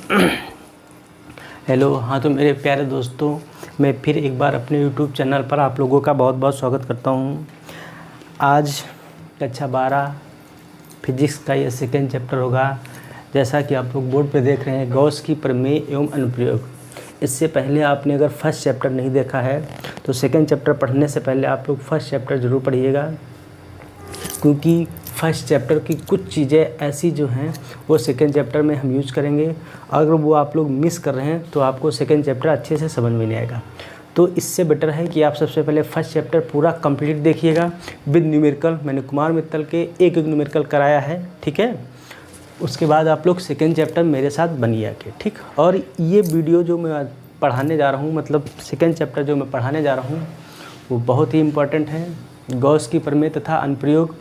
Hello. हाँ, तो मेरे प्यारे दोस्तों, मैं फिर एक बार अपने YouTube चैनल पर आप लोगों का बहुत बहुत स्वागत करता हूँ। आज कक्षा 12 फिजिक्स का ये सेकेंड चैप्टर होगा। जैसा कि आप लोग बोर्ड पे देख रहे हैं, गॉस की प्रमेय एवं अनुप्रयोग। इससे पहले आपने अगर फर्स्ट चैप्टर नहीं देखा है तो सेकेंड चैप्टर पढ़ने से पहले आप लोग फर्स्ट चैप्टर ज़रूर पढ़िएगा, क्योंकि फर्स्ट चैप्टर की कुछ चीज़ें ऐसी जो हैं वो सेकेंड चैप्टर में हम यूज करेंगे। अगर वो आप लोग मिस कर रहे हैं तो आपको सेकेंड चैप्टर अच्छे से समझ में नहीं आएगा। तो इससे बेटर है कि आप सबसे पहले फर्स्ट चैप्टर पूरा कंप्लीट देखिएगा विद न्यूमेरिकल। मैंने कुमार मित्तल के एक न्यूमेरिकल कराया है, ठीक है। उसके बाद आप लोग सेकेंड चैप्टर मेरे साथ बनिए के, ठीक। और ये वीडियो जो मैं पढ़ाने जा रहा हूँ, मतलब सेकेंड चैप्टर जो मैं पढ़ाने जा रहा हूँ, वो बहुत ही इम्पोर्टेंट है। गॉस की प्रमेय तथा अनुप्रयोग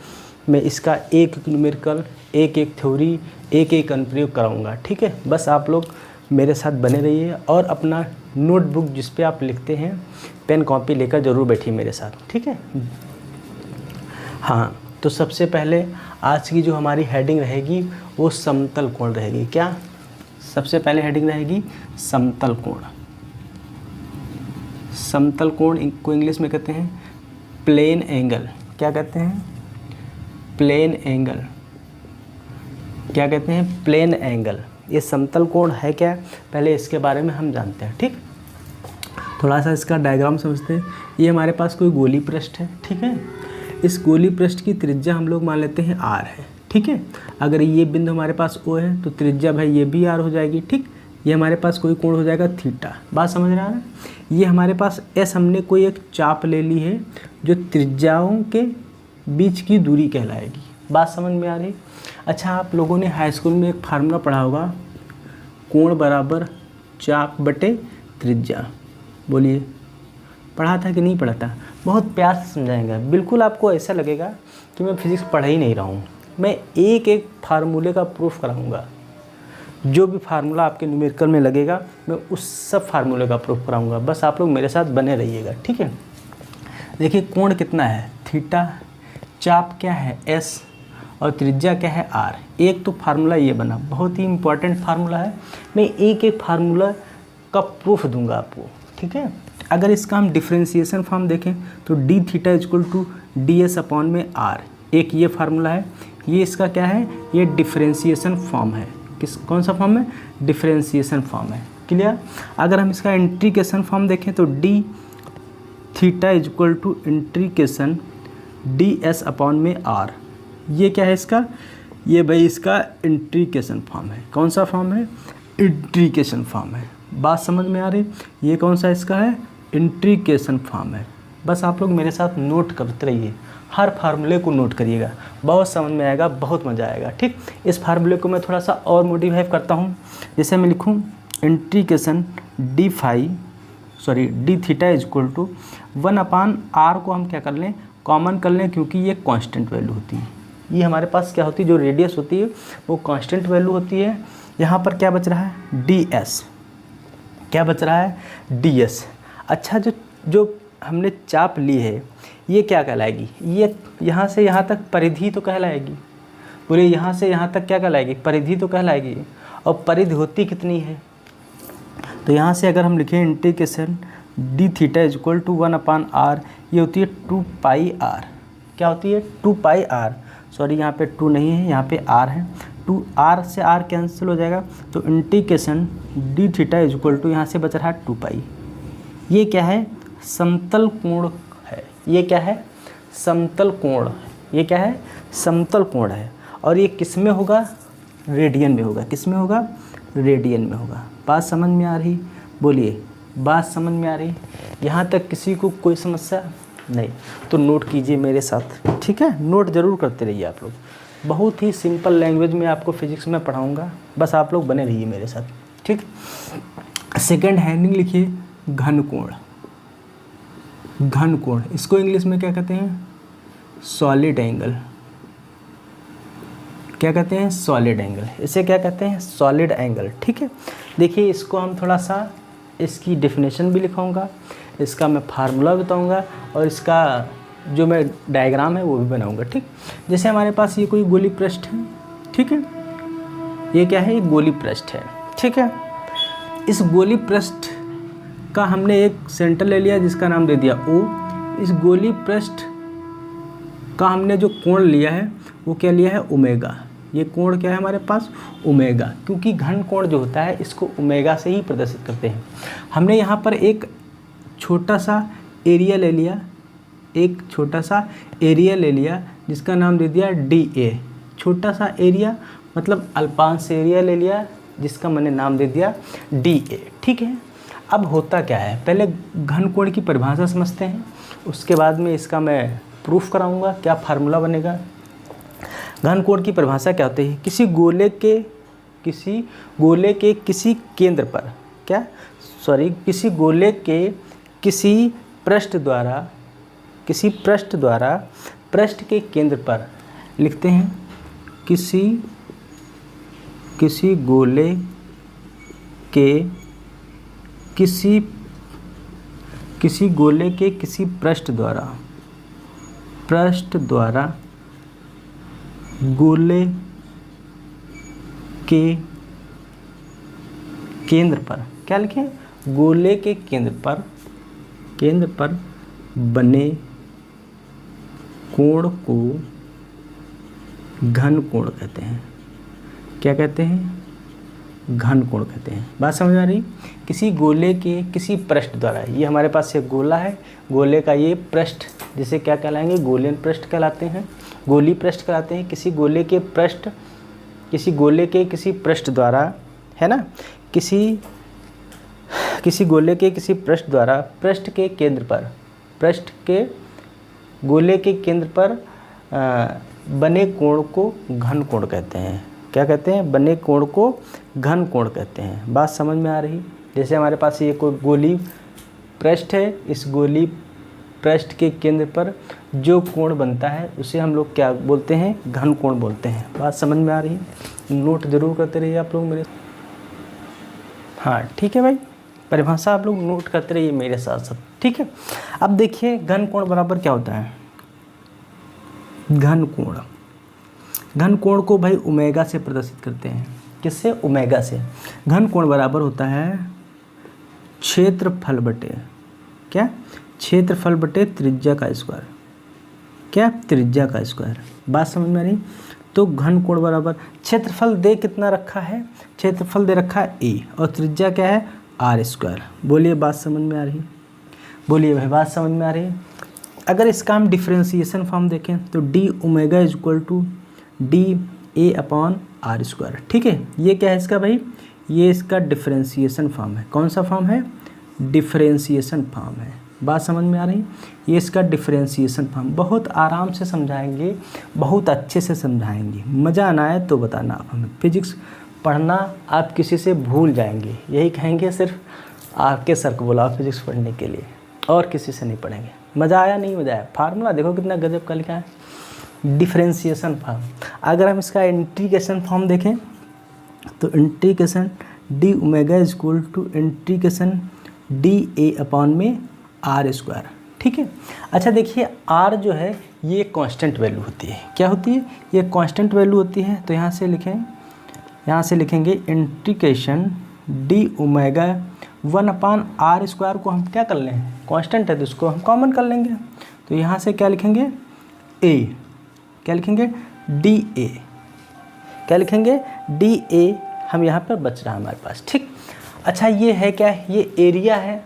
में इसका एक न्यूमेरिकल, एक थ्योरी, एक अनुप्रयोग कराऊंगा, ठीक है। बस आप लोग मेरे साथ बने रहिए और अपना नोटबुक जिस पे आप लिखते हैं, पेन कॉपी लेकर ज़रूर बैठिए मेरे साथ, ठीक है। हाँ, तो सबसे पहले आज की जो हमारी हेडिंग रहेगी वो समतल कोण रहेगी। क्या? सबसे पहले हेडिंग रहेगी समतल कोण। समतल कोण को इंग्लिश में कहते हैं प्लेन एंगल। क्या कहते हैं? Plane angle. क्या कहते हैं? Plane angle. ये समतल कोण है क्या, पहले इसके बारे में हम जानते हैं, ठीक। थोड़ा सा इसका डायग्राम समझते हैं। ये हमारे पास कोई गोली पृष्ठ है, ठीक है। इस गोली पृष्ठ की त्रिज्या हम लोग मान लेते हैं r है, ठीक है। अगर ये बिंदु हमारे पास O है तो त्रिज्या भाई ये भी r हो जाएगी, ठीक। ये हमारे पास कोई कोण हो जाएगा थीटा। बात समझ रहा है? ये हमारे पास S, हमने कोई एक चाप ले ली है जो त्रिज्याओं के बीच की दूरी कहलाएगी। बात समझ में आ रही? अच्छा, आप लोगों ने हाई स्कूल में एक फार्मूला पढ़ा होगा, कोण बराबर चाप बटे त्रिज्या। बोलिए, पढ़ा था कि नहीं पढ़ा था? बहुत प्यार से समझाएंगे, बिल्कुल आपको ऐसा लगेगा कि मैं फिजिक्स पढ़ ही नहीं रहा हूँ। मैं एक फार्मूले का प्रूफ कराऊंगा। जो भी फार्मूला आपके न्यूमेरिकल में लगेगा मैं उस सब फार्मूले का प्रूफ कराऊंगा। बस आप लोग मेरे साथ बने रहिएगा, ठीक है। देखिए, कोण कितना है? थीटा। चाप क्या है? S। और त्रिज्या क्या है? R। एक तो फार्मूला ये बना, बहुत ही इंपॉर्टेंट फार्मूला है। मैं एक फार्मूला का प्रूफ दूंगा आपको, ठीक है। अगर इसका हम डिफरेंशिएशन फॉर्म देखें तो D theta equal to D S upon में R। एक ये फार्मूला है, ये इसका क्या है? ये डिफरेंशिएशन फॉर्म है। कौन सा फॉर्म है? डिफरेंशिएशन फॉर्म है। क्लियर? अगर हम इसका इंट्रीकेशन फॉर्म देखें तो D theta equal to integration D S upon में R। ये क्या है इसका? ये भाई इसका इंट्रीकेशन फॉर्म है। कौन सा फॉर्म है? इंट्रीकेशन फॉर्म है। बात समझ में आ रही? ये कौन सा इसका है? इंट्रीकेशन फॉर्म है। बस आप लोग मेरे साथ नोट करते रहिए, हर फार्मूले को नोट करिएगा, बहुत समझ में आएगा, बहुत मज़ा आएगा, ठीक। इस फार्मूले को मैं थोड़ा सा और मॉडिफाई करता हूँ। जैसे मैं लिखूँ integration D theta equal to 1/r को हम क्या कर लें? कॉमन कर लें, क्योंकि ये कांस्टेंट वैल्यू होती है। ये हमारे पास क्या होती है? जो रेडियस होती है वो कांस्टेंट वैल्यू होती है। यहाँ पर क्या बच रहा है? ds। क्या बच रहा है? ds। अच्छा, जो हमने चाप ली है ये क्या कहलाएगी? ये यहाँ से यहाँ तक परिधि तो कहलाएगी। बोले, यहाँ से यहाँ तक क्या कहलाएगी? परिधि तो कहलाएगी। और परिधि होती कितनी है? तो यहाँ से अगर हम लिखें integration D theta equal to 1/r, ये होती है 2πr। क्या होती है? 2πr। सॉरी, यहाँ पे 2 नहीं है, यहाँ पे r है। 2r से r कैंसिल हो जाएगा, तो integration D theta equal to यहाँ से बच रहा है 2π। ये क्या है? समतल कोण है। ये क्या है? समतल कोण। ये क्या है? समतल कोण है। और ये किस में होगा? रेडियन में होगा। किस में होगा? रेडियन में होगा। बात समझ में आ रही? बोलिए, बात समझ में आ रही? यहाँ तक किसी को कोई समस्या नहीं? तो नोट कीजिए मेरे साथ, ठीक है। नोट ज़रूर करते रहिए आप लोग। बहुत ही सिंपल लैंग्वेज में आपको फिजिक्स में पढ़ाऊँगा, बस आप लोग बने रहिए मेरे साथ, ठीक। सेकेंड हेडिंग लिखिए घन कोण। घन कोण, इसको इंग्लिश में क्या कहते हैं? Solid angle. क्या कहते हैं? Solid angle. इसे क्या कहते हैं? सॉलिड एंगल, ठीक है। देखिए, इसको हम थोड़ा सा इसकी डेफिनेशन भी लिखाऊंगा, इसका मैं फार्मूला बताऊंगा और इसका जो मैं डायग्राम है वो भी बनाऊंगा, ठीक। जैसे हमारे पास ये कोई गोली पृष्ठ है, ठीक है। ये क्या है? ये गोली पृष्ठ है। ठीक है। इस गोली पृष्ठ का हमने एक सेंटर ले लिया जिसका नाम दे दिया O। इस गोली पृष्ठ का हमने जो कोण लिया है वो क्या लिया है, ओमेगा। ये कोण क्या है हमारे पास, ओमेगा, क्योंकि घन कोण जो होता है इसको ओमेगा से ही प्रदर्शित करते हैं। हमने यहाँ पर एक छोटा सा एरिया ले लिया, एक छोटा सा एरिया ले लिया जिसका नाम दे दिया DA। छोटा सा एरिया मतलब अल्पांश एरिया ले लिया जिसका मैंने नाम दे दिया DA। ठीक है। अब होता क्या है, पहले घन कोण की परिभाषा समझते हैं, उसके बाद में इसका मैं प्रूफ कराऊंगा क्या फार्मूला बनेगा। घन कोण की परिभाषा क्या होती है, किसी गोले के किसी केंद्र पर किसी गोले के किसी पृष्ठ द्वारा पृष्ठ के केंद्र पर लिखते हैं, किसी गोले के किसी पृष्ठ द्वारा गोले के केंद्र पर क्या लिखें, गोले के केंद्र पर बने कोण को घन कोण कहते हैं। क्या कहते हैं, घन कोण कहते हैं। बात समझ आ रही, किसी गोले के किसी पृष्ठ द्वारा, ये हमारे पास एक गोला है, गोले का ये पृष्ठ जिसे क्या कहलाएंगे, गोलियन पृष्ठ कहलाते हैं, गोली पृष्ठ कहलाते हैं। किसी गोले के किसी पृष्ठ द्वारा, है ना, किसी गोले के किसी पृष्ठ द्वारा गोले के केंद्र पर बने कोण को घन कोण कहते हैं। क्या कहते हैं, बने कोण को घन कोण कहते हैं। बात समझ में आ रही, जैसे हमारे पास ये कोई गोली पृष्ठ है, इस गोली पृष्ठ के केंद्र पर जो कोण बनता है उसे हम लोग क्या बोलते हैं, घन कोण बोलते हैं। बात समझ में आ रही, नोट जरूर करते रहिए आप लोग मेरे। हाँ ठीक है भाई, परिभाषा आप लोग नोट करते रहिए मेरे साथ साथ, ठीक है। अब देखिए घन कोण बराबर क्या होता है, घन कोण को भाई ओमेगा से प्रदर्शित करते हैं। किससे, ओमेगा से। घन कोण बराबर होता है क्षेत्रफल बटे त्रिज्या का स्क्वायर। क्या, त्रिज्या का स्क्वायर। बात समझ में आ रही, तो घन कोण बराबर क्षेत्रफल दे कितना रखा है, क्षेत्रफल दे रखा है A और त्रिज्या क्या है, R²। बोलिए बात समझ में आ रही, बोलिए भाई बात समझ में आ रही। अगर इसका हम डिफ्रेंसिएशन फॉर्म देखें तो d omega equal to DA/R²। ठीक है, ये क्या है इसका भाई, ये इसका डिफ्रेंसिएशन फॉर्म है। कौन सा फॉर्म है, डिफ्रेंसिएशन फॉर्म है। बात समझ में आ रही, ये इसका डिफ्रेंसिएशन फॉर्म। बहुत आराम से समझाएंगे, बहुत अच्छे से समझाएंगे, मज़ा आना है तो बताना। आप हमें फिजिक्स पढ़ना आप किसी से भूल जाएंगे, यही कहेंगे सिर्फ आपके सर को बुलाओ फिजिक्स पढ़ने के लिए, और किसी से नहीं पढ़ेंगे। मज़ा आया, नहीं मज़ा आया। फार्मूला देखो कितना गजब का लिखा है, डिफरेंशिएशन फॉर्म। अगर हम इसका इंटीग्रेशन फॉर्म देखें तो integration d omega equal to integration DA/R²। ठीक है। अच्छा देखिए R जो है ये कांस्टेंट वैल्यू होती है। क्या होती है, ये कांस्टेंट वैल्यू होती है। तो यहाँ से लिखेंगे इंटीग्रेशन d ओमेगा 1/R² को हम क्या कर लें, कांस्टेंट है तो उसको हम कॉमन कर लेंगे। तो यहाँ से क्या लिखेंगे, A, क्या लिखेंगे, DA, क्या लिखेंगे, DA हम यहाँ पर बच रहा है हमारे पास। ठीक। अच्छा ये है क्या, ये एरिया है।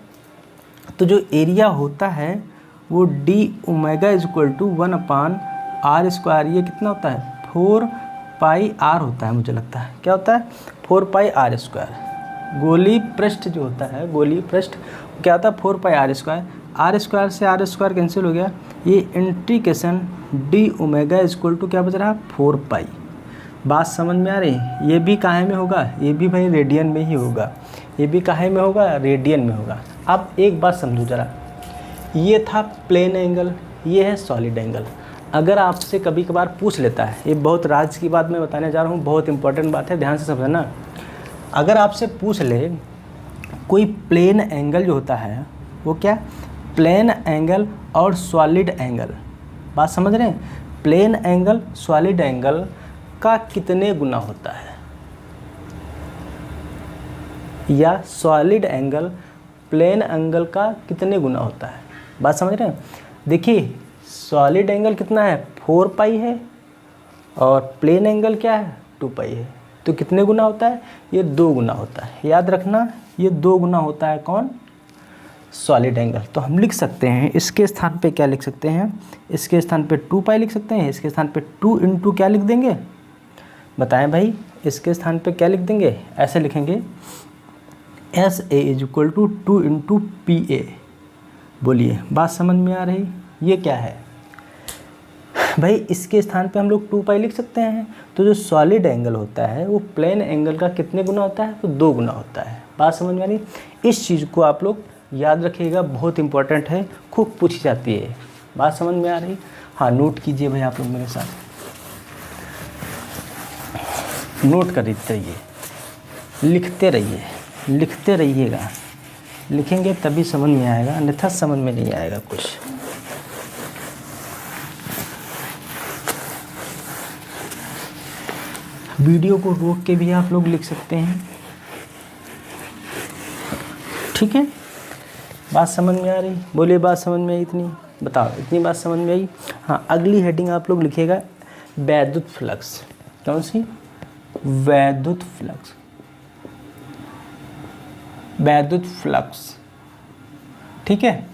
तो जो एरिया होता है वो d omega equal to 1/R²। ये कितना होता है, 4πr होता है, मुझे लगता है। क्या होता है, 4πr²। गोली पृष्ठ जो होता है, गोली पृष्ठ क्या होता है, 4πr²। R² से R² कैंसिल हो गया। ये integration d omega equal to क्या बच रहा है, 4π। बात समझ में आ रही है। ये भी काहे में होगा, ये भी भाई रेडियन में ही होगा। ये भी काहे में होगा, रेडियन में होगा। अब एक बात समझो ज़रा, ये था प्लेन एंगल, ये है सॉलिड एंगल। अगर आपसे कभी कभार पूछ लेता है, ये बहुत राज की बात मैं बताने जा रहा हूँ, बहुत इंपॉर्टेंट बात है, ध्यान से समझना। अगर आपसे पूछ ले कोई प्लेन एंगल जो होता है वो क्या, प्लेन एंगल और सॉलिड एंगल, बात समझ रहे हैं, प्लेन एंगल सॉलिड एंगल का कितने गुना होता है। या सॉलिड एंगल प्लेन एंगल का कितने गुना होता है। बात समझ रहे हैं। देखिए सॉलिड एंगल कितना है 4 पाई है और प्लेन एंगल क्या है 2 पाई है, तो कितने गुना होता है ये 2 गुना होता है। याद रखना ये 2 गुना होता है कौन सॉलिड एंगल। तो हम लिख सकते हैं इसके स्थान पे क्या लिख सकते हैं, इसके स्थान पे 2 पाई लिख सकते हैं, इसके स्थान पे 2 इंटू क्या लिख देंगे बताएं भाई, इसके स्थान पे क्या लिख देंगे, ऐसे लिखेंगे S A is equal to 2 into P A. बोलिए बात समझ में आ रही। ये क्या है भाई, इसके स्थान पे हम लोग 2 पाई लिख सकते हैं। तो जो सॉलिड एंगल होता है वो प्लेन एंगल का कितने गुना होता है, तो 2 गुना होता है। बात समझ में आ रही। इस चीज़ को आप लोग याद रखिएगा, बहुत इंपॉर्टेंट है, खूब पूछी जाती है। बात समझ में आ रही। हाँ नोट कीजिए भाई आप लोग मेरे साथ, नोट करते रहिए, लिखते रहिए, लिखते रहिएगा। लिखेंगे तभी समझ में आएगा, अन्यथा समझ में नहीं आएगा कुछ। वीडियो को रोक के भी आप लोग लिख सकते हैं, ठीक है। बात समझ में आ रही। बोलिए बात समझ में आई इतनी, बताओ इतनी बात समझ में आई। हाँ अगली हेडिंग आप लोग लिखिएगा वैद्युत फ्लक्स। कौन सी, वैद्युत फ्लक्स, वैद्युत फ्लक्स, ठीक है।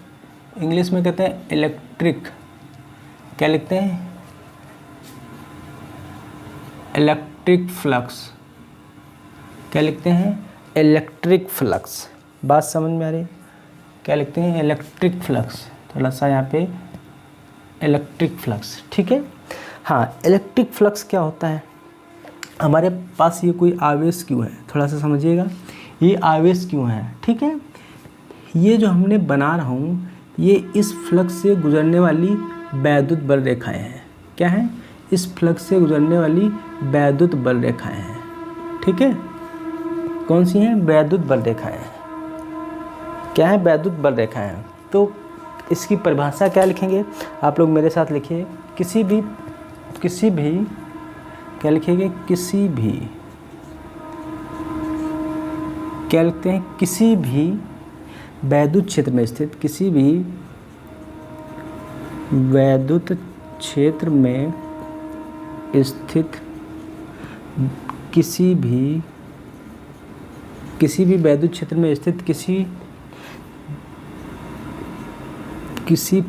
इंग्लिश में कहते हैं इलेक्ट्रिक, क्या लिखते हैं इलेक्ट्रिक फ्लक्स, क्या लिखते हैं इलेक्ट्रिक फ्लक्स। बात समझ में आ रही। क्या लिखते हैं इलेक्ट्रिक फ्लक्स, थोड़ा सा यहाँ पे इलेक्ट्रिक फ्लक्स, ठीक है। हाँ इलेक्ट्रिक फ्लक्स क्या होता है, हमारे पास ये कोई आवेश क्यों है, थोड़ा सा समझिएगा। ये आवेश क्यों है, ठीक है। ये जो हमने बना रहा हूँ ये इस फ्लक्स से गुजरने वाली वैद्युत बल रेखाएं हैं। क्या है, इस फ्लक्स से गुजरने वाली वैद्युत बल रेखाएं हैं, ठीक है। कौन सी हैं, वैद्युत बल रेखाएं। क्या है, वैद्युत बल रेखाएं हैं। तो इसकी परिभाषा क्या लिखेंगे आप लोग मेरे साथ लिखिए। किसी भी क्या लिखेंगे, किसी भी, क्या लिखते हैं, किसी भी वैद्युत क्षेत्र में स्थित, किसी भी वैद्युत क्षेत्र में स्थित किसी भी वैद्युत क्षेत्र में स्थित किसी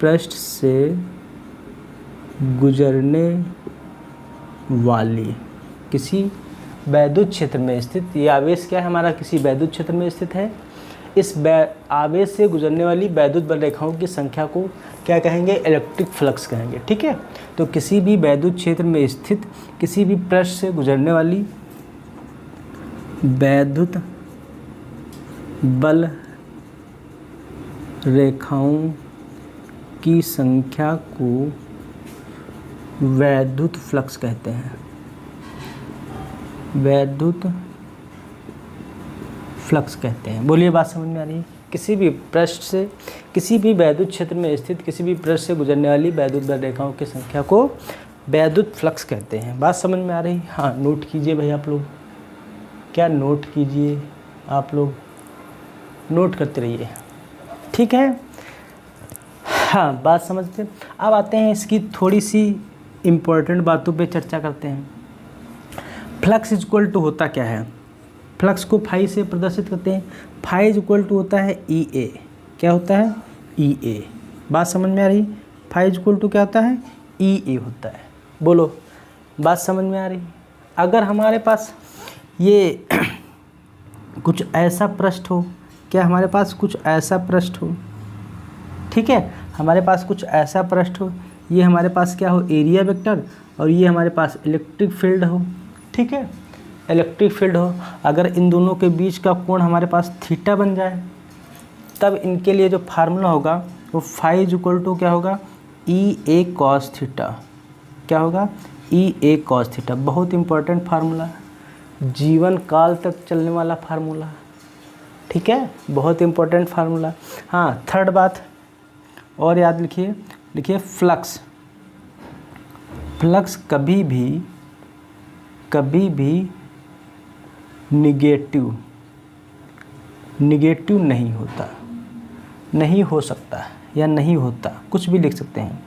पृष्ठ से गुजरने वाली, किसी वैद्युत क्षेत्र में स्थित, ये आवेश क्या है हमारा, किसी वैद्युत क्षेत्र में स्थित है। इस आवेश से गुजरने वाली वैद्युत बल रेखाओं की संख्या को क्या कहेंगे, इलेक्ट्रिक फ्लक्स कहेंगे, ठीक है। तो किसी भी वैद्युत क्षेत्र में स्थित किसी भी पृष्ठ से गुजरने वाली वैद्युत बल रेखाओं की संख्या को वैद्युत फ्लक्स कहते हैं, वैद्युत फ्लक्स कहते हैं। बोलिए बात समझ में आ रही है। किसी भी पृष्ठ से, किसी भी वैद्युत क्षेत्र में स्थित किसी भी पृष्ठ से गुजरने वाली वैद्युत बल रेखाओं की संख्या को वैद्युत फ्लक्स कहते हैं। बात समझ में आ रही। हाँ नोट कीजिए भाई आप लोग, क्या नोट कीजिए आप लोग, नोट करते रहिए, ठीक है। हाँ बात समझते। अब आते हैं इसकी थोड़ी सी इम्पोर्टेंट बातों पे चर्चा करते हैं। फ्लक्स इक्वल टू होता क्या है, फ्लक्स को फाई से प्रदर्शित करते हैं। फाई इक्वल टू होता है ई ए, क्या होता है ई ए। बात समझ में आ रही। फाई इक्वल टू क्या होता है ई ए होता है। बोलो बात समझ में आ रही। अगर हमारे पास ये कुछ ऐसा पृष्ठ हो, क्या हमारे पास कुछ ऐसा पृष्ठ हो, ठीक है, हमारे पास कुछ ऐसा पृष्ठ हो, ये हमारे पास क्या हो एरिया वेक्टर, और ये हमारे पास इलेक्ट्रिक फील्ड हो, ठीक है, इलेक्ट्रिक फील्ड हो। अगर इन दोनों के बीच का कोण हमारे पास थीटा बन जाए, तब इनके लिए जो फार्मूला होगा वो फाई इक्वल टू क्या होगा ई ए कॉस थीटा। क्या होगा ई ए कॉस थीटा। बहुत इंपॉर्टेंट फार्मूला, जीवन काल तक चलने वाला फार्मूला, ठीक है, बहुत इंपॉर्टेंट फार्मूला। हाँ थर्ड बात और याद लिखिए, लिखिए फ्लक्स, फ्लक्स कभी भी निगेटिव नहीं होता, नहीं हो सकता या नहीं होता, कुछ भी लिख सकते हैं।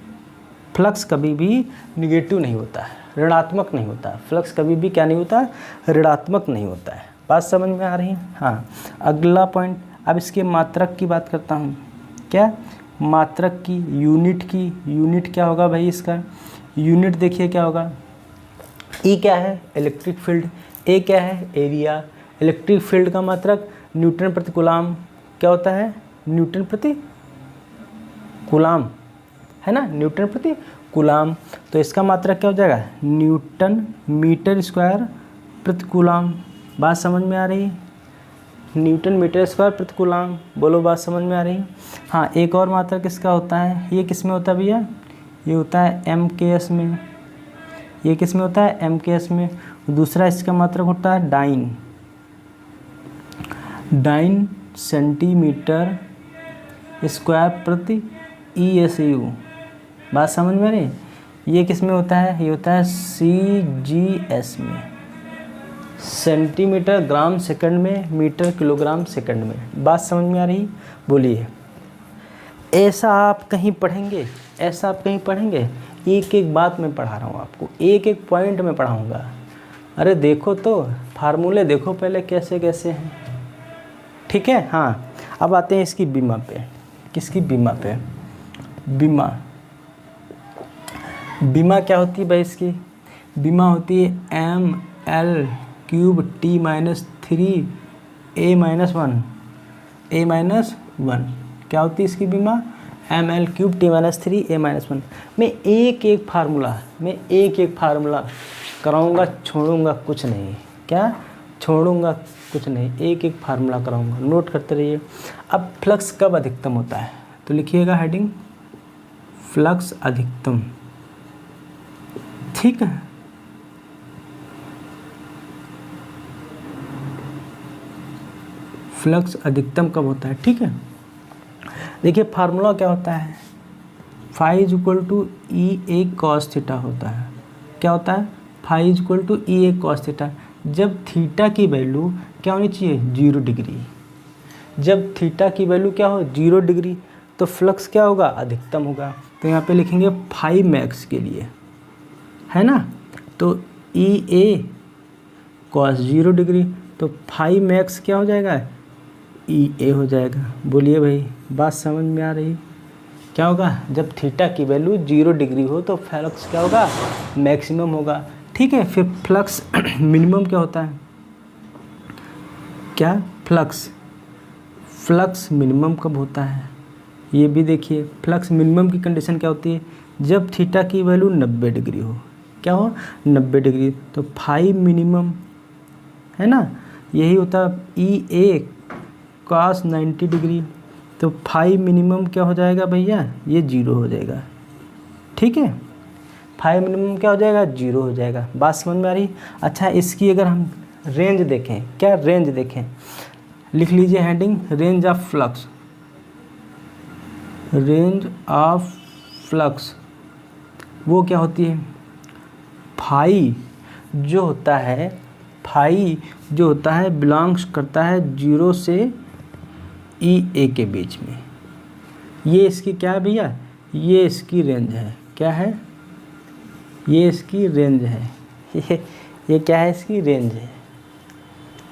फ्लक्स कभी भी निगेटिव नहीं होता है, ऋणात्मक नहीं होता। फ्लक्स कभी भी क्या नहीं होता, ऋणात्मक नहीं होता है। बात समझ में आ रही है? हाँ। अगला पॉइंट, अब इसके मात्रक की बात करता हूँ। क्या? मात्रक की, यूनिट की। यूनिट क्या होगा भाई इसका? यूनिट देखिए क्या होगा। ई क्या है? Electric field. ए क्या है? एरिया। इलेक्ट्रिक फील्ड का मात्रक न्यूटन प्रति कूलाम क्या होता है? न्यूटन प्रति कूलाम, है ना, न्यूटन प्रति कूलाम। तो इसका मात्रक क्या हो जाएगा? न्यूटन मीटर स्क्वायर प्रति कूलाम। बात समझ में आ रही है? न्यूटन मीटर स्क्वायर प्रति कूलाम। बोलो, बात समझ में आ रही है? हाँ, एक और मात्रक किसका होता है? ये किस में होता है भैया? ये होता है MKS में। ये किस में होता है? MKS में। दूसरा इसका मात्रक होता है डाइन सेंटीमीटर स्क्वायर प्रति ESU। बात समझ में आ रही है? ये किस में होता है? ये होता है CGS में। सेंटीमीटर ग्राम सेकंड में, मीटर किलोग्राम सेकंड में। बात समझ में आ रही? बोलिए। ऐसा आप कहीं पढ़ेंगे? ऐसा आप कहीं पढ़ेंगे? एक एक बात मैं पढ़ा रहा हूँ आपको, एक एक पॉइंट में पढ़ाऊँगा। अरे देखो तो, फार्मूले देखो पहले कैसे कैसे हैं। ठीक है। हाँ, अब आते हैं इसकी बीमा पे। किसकी बीमा पे? बीमा क्या होती है भाई इसकी? बीमा होती है ML क्यूब T-3 A-1। क्या होती है इसकी बीमा? ML cube T-3 A-1। मैं एक एक फार्मूला कराऊंगा, छोड़ूंगा कुछ नहीं। क्या? छोड़ूंगा कुछ नहीं, एक एक फार्मूला कराऊंगा, नोट करते रहिए। अब फ्लक्स कब अधिकतम होता है? तो लिखिएगा हेडिंग, फ्लक्स अधिकतम। ठीक है। फ्लक्स अधिकतम कब होता है? ठीक है। देखिए फार्मूला क्या होता है? Phi is equal to EA cos theta होता है। क्या होता है? Phi is equal to EA cos theta. जब थीटा की वैल्यू क्या होनी चाहिए? 0 डिग्री। जब थीटा की वैल्यू क्या हो? 0 डिग्री, तो फ्लक्स क्या होगा? अधिकतम होगा। तो यहाँ पे लिखेंगे फाई मैक्स के लिए, है ना। तो EA cos 0 डिग्री, तो फाई मैक्स क्या हो जाएगा? EA हो जाएगा। बोलिए भाई, बात समझ में आ रही? क्या होगा? जब थीटा की वैल्यू 0 डिग्री हो तो फ्लक्स क्या होगा? मैक्सिमम होगा। ठीक है। फिर फ्लक्स मिनिमम क्या होता है? क्या? फ्लक्स मिनिमम कब होता है? ये भी देखिए, फ्लक्स मिनिमम की कंडीशन क्या होती है? जब थीटा की वैल्यू 90 डिग्री हो। क्या हो? 90 डिग्री। तो फाई मिनिमम, है ना, यही होता है EA cos 90 डिग्री। तो फाई मिनिमम क्या हो जाएगा भैया? ये 0 हो जाएगा। ठीक है। फाई मिनिमम क्या हो जाएगा? 0 हो जाएगा। बात समझ में आ रही? अच्छा, इसकी अगर हम रेंज देखें, क्या रेंज देखें, लिख लीजिए heading, range of flux. Range of flux वो क्या होती है? फाई जो होता है बिलोंग्स करता है 0 से EA के बीच में। ये इसकी क्या है भैया? ये इसकी रेंज है। क्या है? ये इसकी रेंज है। ये क्या है? इसकी रेंज है।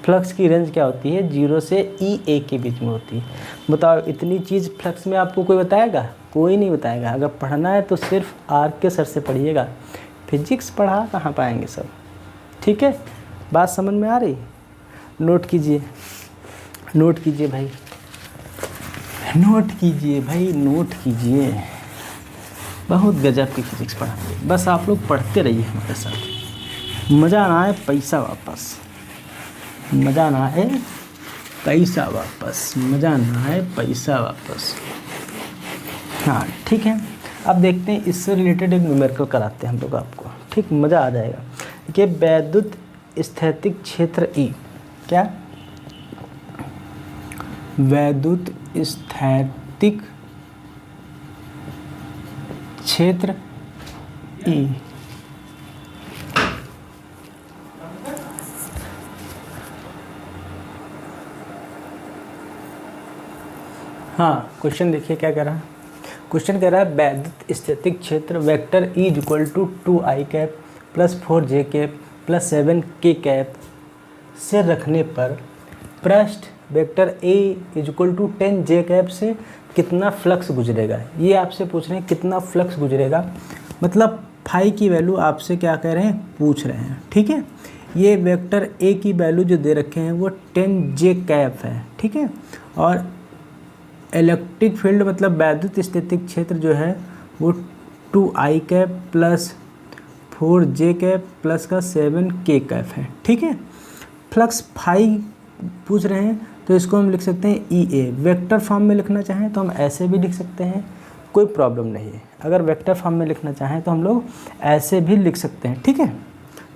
फ्लक्स की रेंज क्या होती है? 0 से EA के बीच में होती है। बताओ, इतनी चीज़ फ्लक्स में आपको कोई बताएगा? कोई नहीं बताएगा। अगर पढ़ना है तो सिर्फ RK सर से पढ़िएगा, फिजिक्स पढ़ा कहाँ पाएंगे सब। ठीक है। बात समझ में आ रही? नोट कीजिए, नोट कीजिए भाई, नोट कीजिए भाई, नोट कीजिए। बहुत गजब की फिजिक्स पढ़ाएंगे, बस आप लोग पढ़ते रहिए हमारे साथ। मज़ा ना आए पैसा वापस, मज़ा ना आए पैसा वापस, मज़ा ना आए पैसा वापस। हाँ ठीक है। अब देखते हैं, इससे रिलेटेड एक न्यूमेरिकल कराते हैं हम लोग आपको। ठीक, मज़ा आ जाएगा। देखिए, वैद्युत स्थैतिक क्षेत्र E। क्या? वैद्युत स्थैतिक क्षेत्र E। हाँ, क्वेश्चन देखिए क्या कह रहा है। क्वेश्चन कह रहा है वैद्युत स्थितिक क्षेत्र vector E equal to 2i cap plus 4j cap plus 7k cap से रखने पर पृष्ठ vector A equal to 10j cap से कितना फ्लक्स गुजरेगा। ये आपसे पूछ रहे हैं कितना फ्लक्स गुजरेगा, मतलब फाई की वैल्यू आपसे क्या कह रहे हैं, पूछ रहे हैं। ठीक है, ये वेक्टर A की वैल्यू जो दे रखे हैं वो 10j कैप है। ठीक है, और इलेक्ट्रिक फील्ड मतलब वैद्युत स्थितिक क्षेत्र जो है वो 2i cap plus 4j cap plus का 7k कैप है। ठीक है, फ्लक्स फाई पूछ रहे हैं तो इसको हम लिख सकते हैं EA। वेक्टर फॉर्म में लिखना चाहें तो हम ऐसे भी लिख सकते हैं, कोई प्रॉब्लम नहीं है। अगर वेक्टर फॉर्म में लिखना चाहें तो हम लोग ऐसे भी लिख सकते हैं। ठीक है,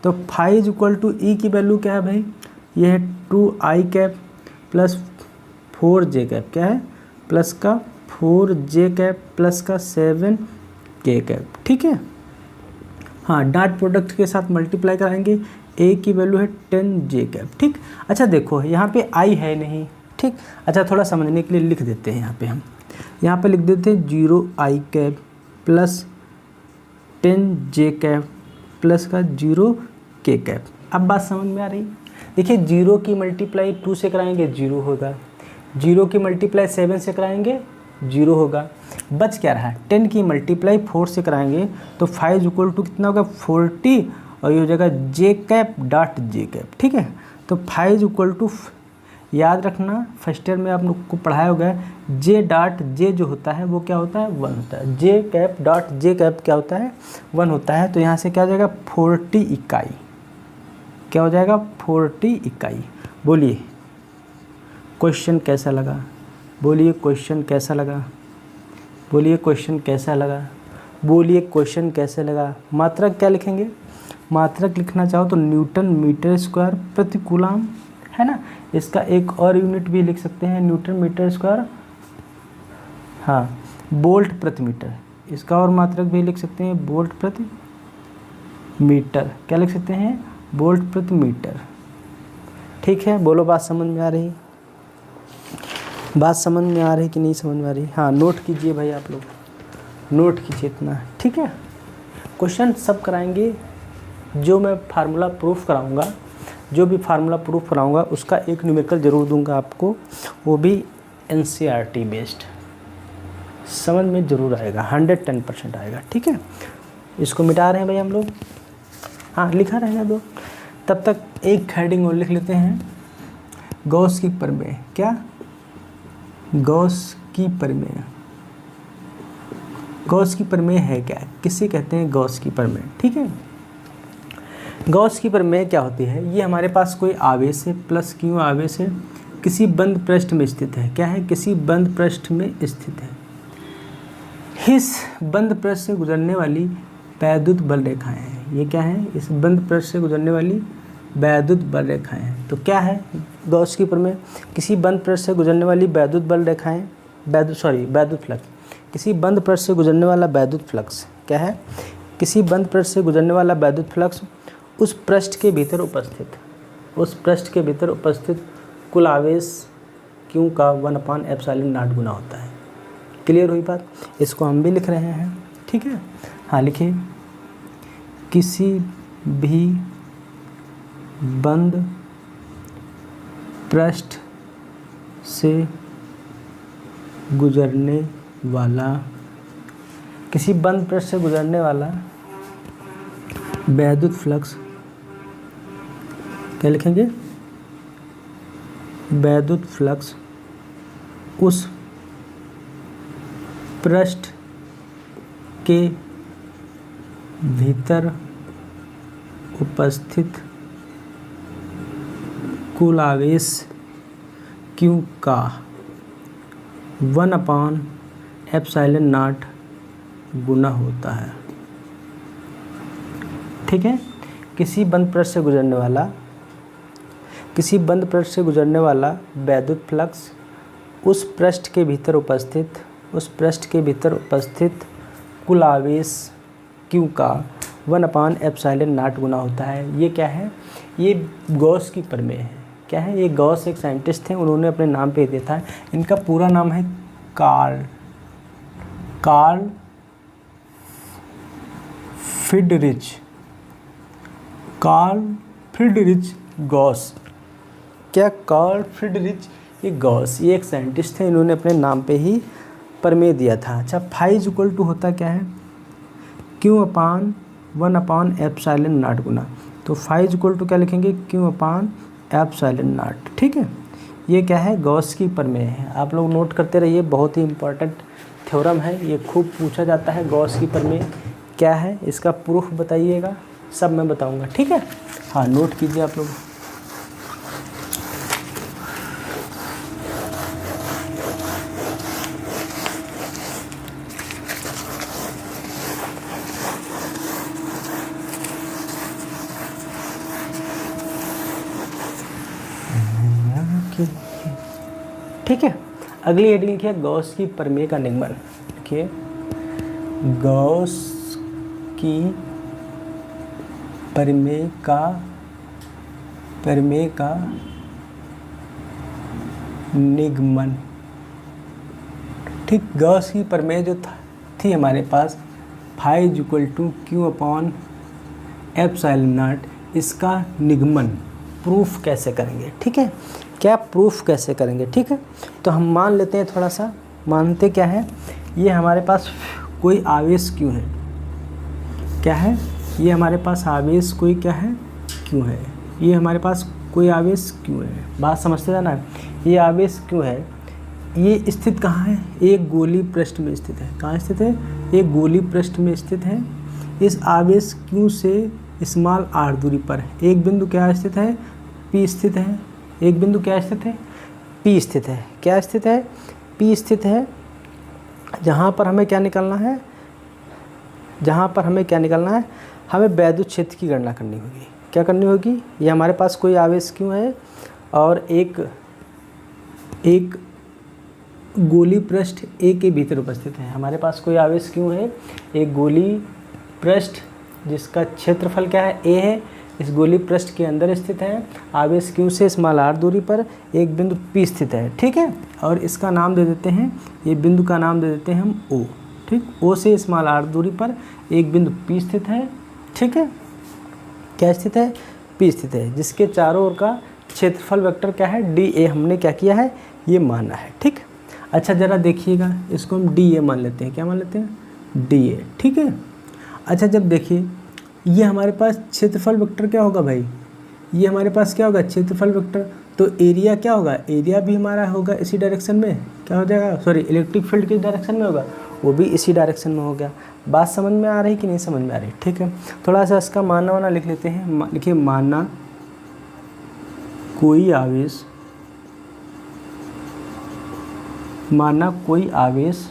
तो phi is equal to E की वैल्यू क्या है भाई, ये है 2i cap plus 4j cap, क्या है, प्लस का 4j कैप प्लस का 7k कैप। ठीक है, हाँ, डॉट प्रोडक्ट के साथ मल्टीप्लाई कराएंगे, A की वैल्यू है 10j कैप। ठीक, अच्छा देखो यहाँ पे I है नहीं। ठीक, अच्छा थोड़ा समझने के लिए लिख देते हैं, यहाँ पे हम यहाँ पे लिख देते हैं 0i cap plus 10j cap plus का 0k कैप। अब बात समझ में आ रही। देखिए 0 की मल्टीप्लाई 2 से कराएंगे 0 होगा, 0 की मल्टीप्लाई 7 से कराएंगे 0 होगा, बच क्या रहा है, 10 की मल्टीप्लाई 4 से कराएंगे तो 5 इक्वल टू कितना होगा 40, और ये हो जाएगा j cap dot j cap. ठीक है, तो 5 इक्वल टू, याद रखना फर्स्ट ईयर में आप लोग को पढ़ाया होगा j डॉट j जो होता है वो क्या होता है, 1 होता है। j cap dot j cap क्या होता है, 1 होता है। तो यहाँ से क्या हो जाएगा 40 इकाई, क्या हो जाएगा 40 इकाई। बोलिए क्वेश्चन कैसा लगा, बोलिए क्वेश्चन कैसा लगा, बोलिए क्वेश्चन कैसा लगा, बोलिए क्वेश्चन कैसे लगा। मात्रक क्या लिखेंगे, मात्रक लिखना चाहो तो न्यूटन मीटर स्क्वायर प्रति कूलम है ना, इसका एक और यूनिट भी लिख सकते हैं न्यूटन मीटर स्क्वायर, हाँ, वोल्ट प्रति मीटर, इसका और मात्रक भी लिख सकते हैं वोल्ट प्रति मीटर, क्या लिख सकते हैं, वोल्ट प्रति मीटर। ठीक है, बोलो बात समझ में आ रही, बात समझ में आ रही कि नहीं समझ में आ रही। हाँ, नोट कीजिए भाई, आप लोग नोट कीजिए इतना। ठीक है, क्वेश्चन सब कराएंगे, जो मैं फार्मूला प्रूफ कराऊंगा, जो भी फार्मूला प्रूफ कराऊंगा उसका एक न्यूमेरिकल ज़रूर दूंगा आपको, वो भी NCERT बेस्ड, समझ में ज़रूर आएगा, 110% आएगा। ठीक है, इसको मिटा रहे हैं भाई हम लोग, हाँ लिखा रहने दो। तब तक एक हेडिंग और लिख लेते हैं, गॉस की प्रमेय। क्या, गॉस की प्रमेय, गॉस की प्रमेय है क्या, किसे कहते हैं गॉस की प्रमेय। ठीक है, गॉस की प्रमेय क्या होती है, ये हमारे पास कोई आवेश है, प्लस क्यू आवेश है, किसी बंद पृष्ठ में स्थित है, क्या है, किसी बंद पृष्ठ में स्थित है। इस बंद पृष्ठ से गुजरने वाली वैद्युत बल रेखाएं हैं, ये क्या है, इस बंद पृष्ठ से गुजरने वाली वैद्युत बल रेखाएं हैं। तो क्या है गॉस की प्रमेय, किसी बंद पृष्ठ से गुजरने वाली वैद्युत बल रेखाएं, वैद्युत फ्लक्स, किसी बंद पृष्ठ से गुजरने वाला वैद्युत फ्लक्स, क्या है, किसी बंद पृष्ठ से गुजरने वाला वैद्युत फ्लक्स उस पृष्ठ के भीतर उपस्थित, उस पृष्ठ के भीतर उपस्थित कुल आवेश Q का 1/ε0 गुना होता है। क्लियर हुई बात, इसको हम भी लिख रहे हैं। ठीक है, हाँ लिखिए, किसी भी बंद पृष्ठ से गुजरने वाला, किसी बंद पृष्ठ से गुजरने वाला वैद्युत फ्लक्स, क्या लिखेंगे, वैद्युत फ्लक्स उस पृष्ठ के भीतर उपस्थित कुल आवेश Q का 1/ε0 गुना होता है। ठीक है, किसी बंद पृष्ठ से गुजरने वाला, किसी बंद पृष्ठ से गुजरने वाला वैद्युत फ्लक्स उस पृष्ठ के भीतर उपस्थित, उस पृष्ठ के भीतर उपस्थित कुल आवेश Q का 1/ε0 गुना होता है। ये क्या है, ये गॉस की प्रमेय है। क्या है, ये गॉस एक साइंटिस्ट थे, उन्होंने अपने नाम पे दिया था। इनका पूरा नाम है कार्ल फ्रीडरिच गॉस। क्या कार्ल फ्रीडरिच ये गॉस, ये एक साइंटिस्ट थे, इन्होंने अपने नाम पे ही प्रमेय दिया था। अच्छा, फाई इज इक्वल टू होता क्या है, क्यू अपान 1/एप्सिलॉन नॉट गुना, तो फाई इज इक्वल टू क्या लिखेंगे, क्यू अपान एप्सिलॉन नॉट। ठीक है, ये क्या है, गॉस की प्रमेय है। आप लोग नोट करते रहिए, बहुत ही इंपॉर्टेंट थ्योरम है, ये खूब पूछा जाता है। गॉस की प्रमेय क्या है, इसका प्रूफ बताइएगा, सब मैं बताऊंगा। ठीक है, हाँ नोट कीजिए आप लोग। ठीक है, अगली हेडिंग लिखिए गॉस की प्रमेय का निगमन। लिखिए गॉस की प्रमेय का निगमन। ठीक, गॉस की प्रमेय जो थी हमारे पास, phi is equal to Q upon epsilon nought, इसका निगमन प्रूफ कैसे करेंगे। ठीक है, क्या प्रूफ कैसे करेंगे। ठीक है, तो हम मान लेते हैं, थोड़ा सा मानते क्या है, ये हमारे पास कोई आवेश क्यों है, क्या है, ये हमारे पास आवेश कोई क्या है, क्यों है, ये हमारे पास कोई आवेश क्यों है। बात समझते जाना, ये आवेश क्यों है, ये स्थित कहाँ है, एक गोली पृष्ठ में स्थित है। कहाँ स्थित है, एक गोली पृष्ठ में स्थित है। इस आवेश क्यों से स्मॉल आर दूरी पर एक बिंदु क्या स्थित है, पी स्थित है। एक बिंदु क्या स्थित है, पी स्थित है। क्या स्थित है, पी स्थित है। जहाँ पर हमें क्या निकालना है, हमें वैद्युत क्षेत्र की गणना करनी होगी। क्या करनी होगी, ये हमारे पास कोई आवेश क्यों है और एक गोली पृष्ठ ए के भीतर उपस्थित है। हमारे पास कोई आवेश क्यों है, एक गोली पृष्ठ जिसका क्षेत्रफल क्या है, ए है, इस गोली पृष्ठ के अंदर स्थित है। आवेश क्यू से स्मॉल आर दूरी पर एक बिंदु पी स्थित है। ठीक है, और इसका नाम दे देते हैं, ये बिंदु का नाम दे देते हैं हम ओ। ठीक, ओ से स्मॉल आर दूरी पर एक बिंदु पी स्थित है। ठीक है, क्या स्थित है, पी स्थित है, जिसके चारों ओर का क्षेत्रफल वेक्टर क्या है, डी ए। हमने क्या किया है, ये माना है। ठीक, अच्छा जरा देखिएगा, इसको हम डी ए मान लेते हैं। क्या मान लेते हैं, डी ए। ठीक है, अच्छा जब देखिए ये हमारे पास क्षेत्रफल वेक्टर क्या होगा भाई, ये हमारे पास क्या होगा, क्षेत्रफल वेक्टर, तो एरिया क्या होगा, एरिया भी हमारा होगा इसी डायरेक्शन में। क्या हो जाएगा, सॉरी, इलेक्ट्रिक फील्ड किस डायरेक्शन में होगा, वो भी इसी डायरेक्शन में हो गया। बात समझ में आ रही कि नहीं समझ में आ रही। ठीक है, थोड़ा सा इसका मानना वाना लिख लेते हैं। लिखिए मानना कोई आवेश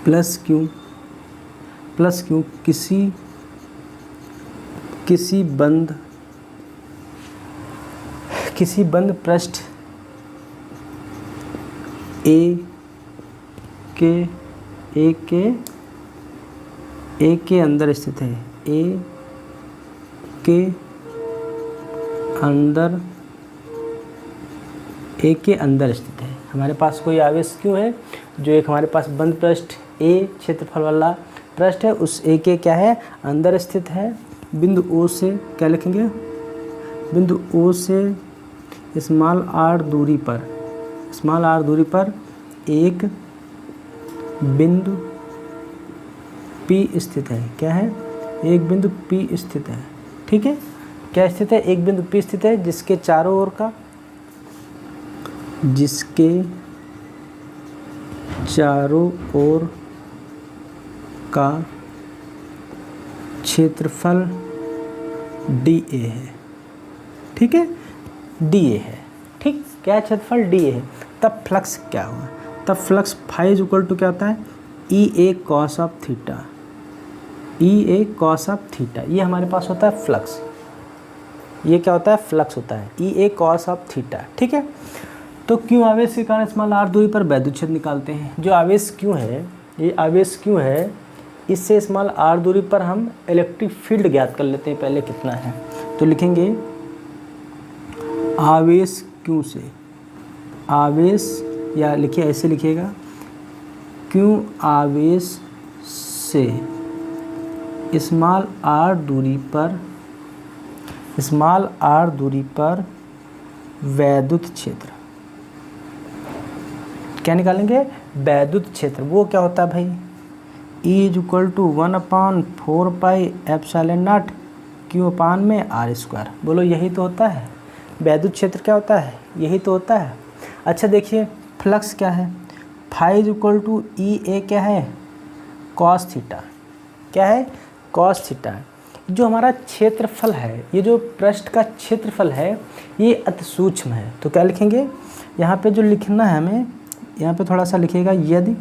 प्लस क्यू किसी बंद पृष्ठ ए के अंदर स्थित है। ए के अंदर स्थित है। हमारे पास कोई आवेश क्यों है, जो एक हमारे पास बंद पृष्ठ ए क्षेत्रफल वाला पृष्ठ है, उस ए के क्या है, अंदर स्थित है। बिंदु ओ से क्या लिखेंगे, बिंदु ओ से स्मॉल आर दूरी पर एक बिंदु पी स्थित है। क्या है, एक बिंदु पी स्थित है। ठीक है, क्या स्थित है, एक बिंदु पी स्थित है, जिसके चारों ओर का क्षेत्रफल डी ए है। ठीक है, डी ए है। ठीक, क्या क्षेत्रफल डी ए है। तब फ्लक्स क्या हुआ, तब flux phi is equal to क्या होता है, E A cos of theta. ये हमारे पास होता है फ्लक्स। ये क्या होता है, फ्लक्स होता है, E A cos of theta. ठीक है, तो क्यों आवेश के कारण स्मॉल आर दूरी पर वैद्युत क्षेत्र निकालते हैं। जो आवेश क्यों है, ये आवेश क्यों है, इससे स्मॉल आर दूरी पर हम इलेक्ट्रिक फील्ड ज्ञात कर लेते हैं पहले कितना है। तो लिखेंगे आवेश क्यों से या लिखिए ऐसे लिखिएगा, Q आवेश से स्मॉल r दूरी पर वैद्युत क्षेत्र, क्या निकालेंगे? वैद्युत क्षेत्र। वो क्या होता है भाई? E = 1/4πε0 Q में r²। बोलो यही तो होता है वैद्युत क्षेत्र। क्या होता है? यही तो होता है। अच्छा देखिए फ्लक्स क्या है? फाई = EA क्या है? cos theta. क्या है? cos theta. जो हमारा क्षेत्रफल है, ये जो पृष्ठ का क्षेत्रफल है, ये अति सूक्ष्म है। तो क्या लिखेंगे यहाँ पे? जो लिखना है हमें यहाँ पे थोड़ा सा लिखिएगा, यदि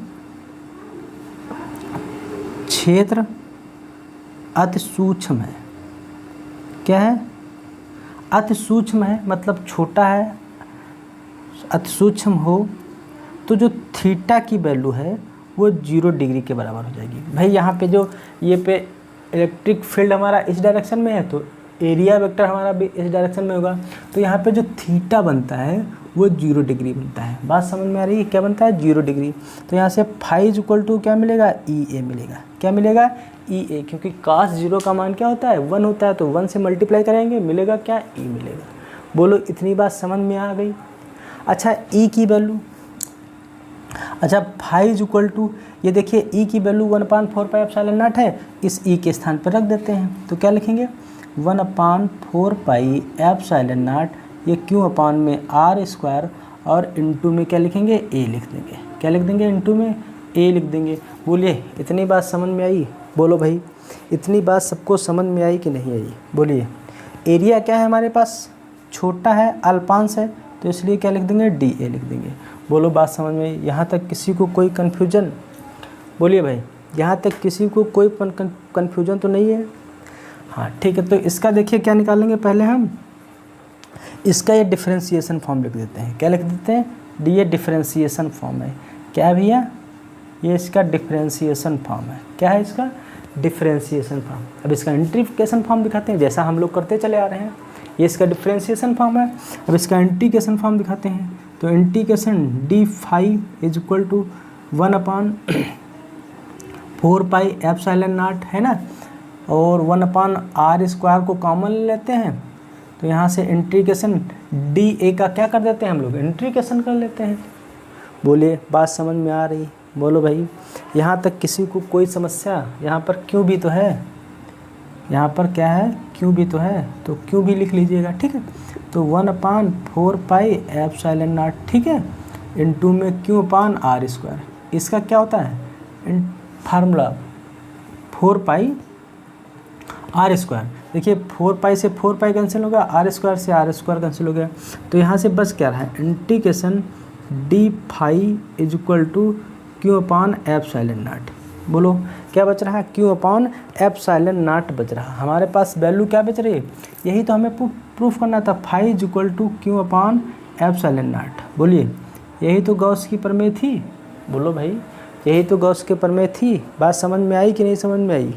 क्षेत्र अति सूक्ष्म है। क्या है? अति सूक्ष्म है मतलब छोटा है, अति सूक्ष्म हो तो जो थीटा की वैल्यू है वो 0 डिग्री के बराबर हो जाएगी। भाई यहाँ पे जो ये पे इलेक्ट्रिक फील्ड हमारा इस डायरेक्शन में है तो एरिया वेक्टर हमारा भी इस डायरेक्शन में होगा। तो यहाँ पे जो थीटा बनता है वो 0 डिग्री बनता है। बात समझ में आ रही है? क्या बनता है? 0 डिग्री। तो यहाँ से फाई = क्या मिलेगा? EA मिलेगा। क्या मिलेगा? EA, क्योंकि cos 0 का मान क्या होता है? 1 होता है। तो 1 से मल्टीप्लाई करेंगे, मिलेगा क्या? E मिलेगा। बोलो इतनी बात समझ में आ गई? अच्छा E की वैल्यू, अच्छा फाई = ये देखिए E की वैल्यू 1/4πε0 है, इस E के स्थान पर रख देते हैं। तो क्या लिखेंगे? 1/4πε0 ये Q में r² और इंटू में क्या लिखेंगे? A लिख देंगे। क्या लिख देंगे? इंटू में A लिख देंगे। बोलिए इतनी बात समझ में आई? बोलो भाई इतनी बात सबको समझ में आई कि नहीं आई? बोलिए। एरिया क्या है हमारे पास? छोटा है, अल्पांश है, तो इसलिए क्या लिख देंगे? DA लिख देंगे। बोलो बात समझ में आई? यहाँ तक किसी को कोई कन्फ्यूजन? बोलिए भाई यहाँ तक किसी को कोई कन्फ्यूजन तो नहीं है? हाँ ठीक है। तो इसका देखिए क्या निकालेंगे पहले हम, इसका ये डिफरेंशिएशन फॉर्म लिख देते हैं। क्या लिख देते हैं? ये डिफरेंशिएशन फॉर्म है। क्या है भैया? ये इसका डिफरेंशिएशन फॉर्म है। क्या है इसका? Differentiation form. अब इसका इंटीग्रेशन फॉर्म दिखाते हैं, जैसा हम लोग करते चले आ रहे हैं। ये इसका डिफरेंशिएशन फॉर्म है। अब इसका इंटीग्रेशन फॉर्म दिखाते हैं। तो इंटीग्रेशन d फाई = 1/4πε0 है ना, और 1/r² को कॉमन लेते हैं। तो यहाँ से इंटीग्रेशन DA का क्या कर देते हैं हम लोग? इंटीग्रेशन कर लेते हैं। बोलिए बात समझ में आ रही? बोलो भाई यहाँ तक किसी को कोई समस्या? यहाँ पर क्यों भी तो है, यहाँ पर क्या है? क्यों भी तो है, तो क्यों भी लिख लीजिएगा। ठीक है। तो 1/4πε0 ठीक है, इंटू में Q/r²। इसका क्या होता है फार्मूला? 4πr²। देखिए 4π से 4π कैंसिल होगा, r² से r² कैंसिल हो गया। तो यहाँ से बच क्या रहा है? Integration d phi = Q/ε0। बोलो क्या बच रहा है? Q/ε0 बच रहा है। हमारे पास वैल्यू क्या बच रही है? यही तो हमें प्रूफ करना था। Phi = Q/ε0। बोलिए यही तो गॉस की प्रमेय थी। बोलो भाई यही तो गॉस के प्रमेय थी। बात समझ में आई कि नहीं समझ में आई?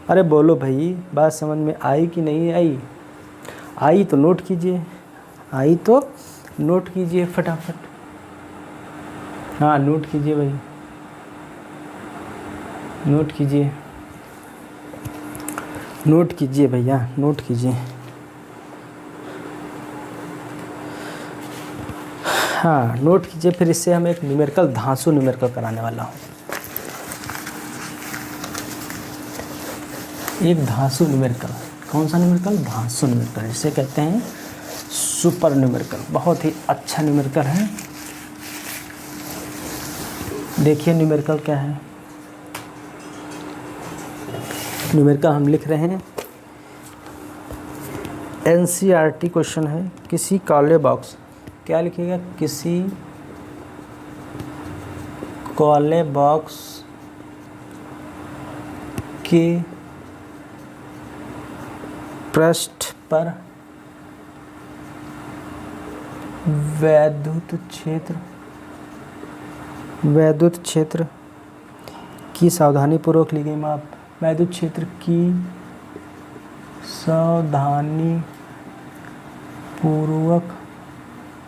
अरे बोलो भाई बात समझ में आई कि नहीं आई? आई तो नोट कीजिए, आई तो नोट कीजिए फटाफट। हाँ नोट कीजिए भाई, नोट कीजिए, नोट कीजिए भैया, नोट कीजिए। हाँ नोट कीजिए। फिर इससे हम एक न्यूमेरिकल, धांसू न्यूमेरिकल कराने वाला हूँ। एक धांसू न्यूमेरिकल। कौन सा न्यूमेरिकल? धांसू न्यूमेरिकल, जिसे कहते हैं सुपर न्यूमेरिकल। बहुत ही अच्छा न्यूमेरिकल है। देखिए न्यूमेरिकल क्या है। न्यूमेरिकल हम लिख रहे हैं, NCERT क्वेश्चन है। किसी काले बॉक्स, क्या लिखिएगा? किसी काले बॉक्स के पृष्ठ पर वैद्युत क्षेत्र की सावधानीपूर्वक ली गई माप। वैद्युत क्षेत्र की सावधानीपूर्वक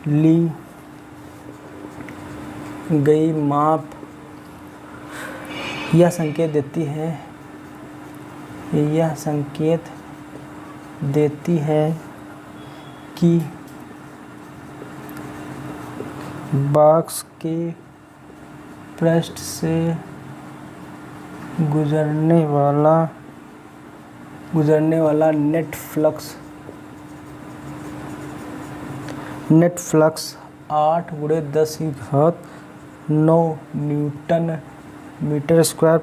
ली गई माप यह संकेत देती है, यह संकेत देती है कि बॉक्स के पृष्ठ से गुजरने वाला net flux 8×10⁹ newton metre square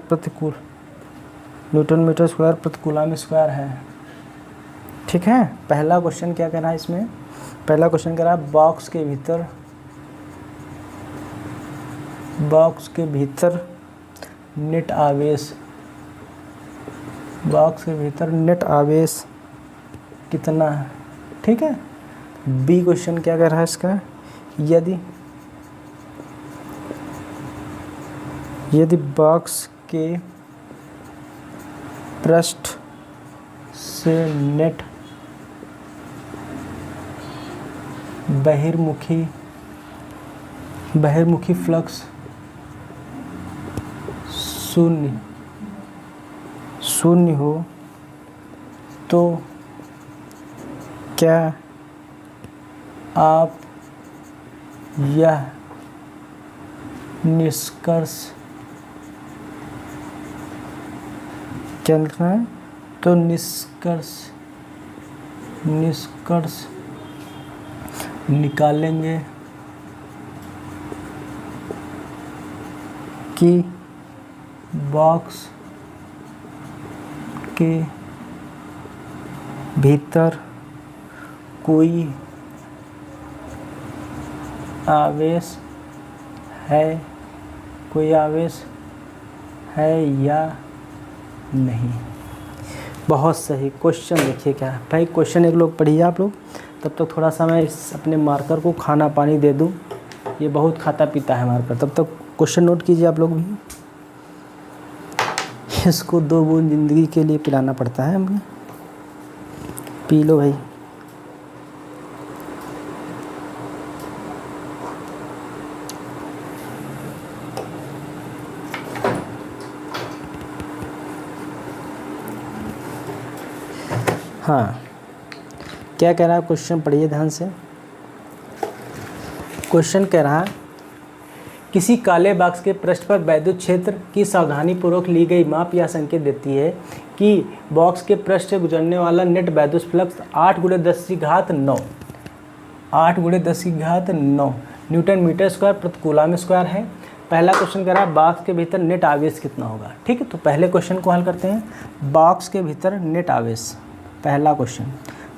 प्रतिकूलम स्क्वायर है। ठीक है, पहला क्वेश्चन क्या कह रहा है इसमें? पहला क्वेश्चन कह रहा है बॉक्स के भीतर नेट आवेश कितना है। ठीक है, बी क्वेश्चन क्या कह रहा है इसका? यदि बॉक्स के पृष्ठ से नेट बहिर्मुखी फ्लक्स शून्य हो तो क्या आप यह निष्कर्ष क्या लिखना है? तो निष्कर्ष निकालेंगे कि बॉक्स के भीतर कोई आवेश है या नहीं। बहुत सही क्वेश्चन। देखिए क्या है भाई, क्वेश्चन एक लोग पढ़िए आप लोग, तब तक थोड़ा सा मैं इस अपने मार्कर को खाना पानी दे दूं। ये बहुत खाता पीता है मार्कर। तब तक क्वेश्चन नोट कीजिए आप लोग भी। इसको 2 बूंद ज़िंदगी के लिए पिलाना पड़ता है हमें। पी लो भाई। हाँ, क्या कह रहा है क्वेश्चन? पढ़िए ध्यान से। क्वेश्चन कह रहा है किसी काले बॉक्स के पृष्ठ पर वैद्युत क्षेत्र की सावधानीपूर्वक ली गई माप यह संकेत देती है कि बॉक्स के पृष्ठ से गुजरने वाला नेट वैद्युत फ्लक्स 8×10⁹ न्यूटन मीटर स्क्वायर प्रतिकूलम स्क्वायर है। पहला क्वेश्चन कह रहा है बॉक्स के भीतर नेट आवेश कितना होगा। ठीक है, तो पहले क्वेश्चन को हल करते हैं। बॉक्स के भीतर नेट आवेश, पहला क्वेश्चन,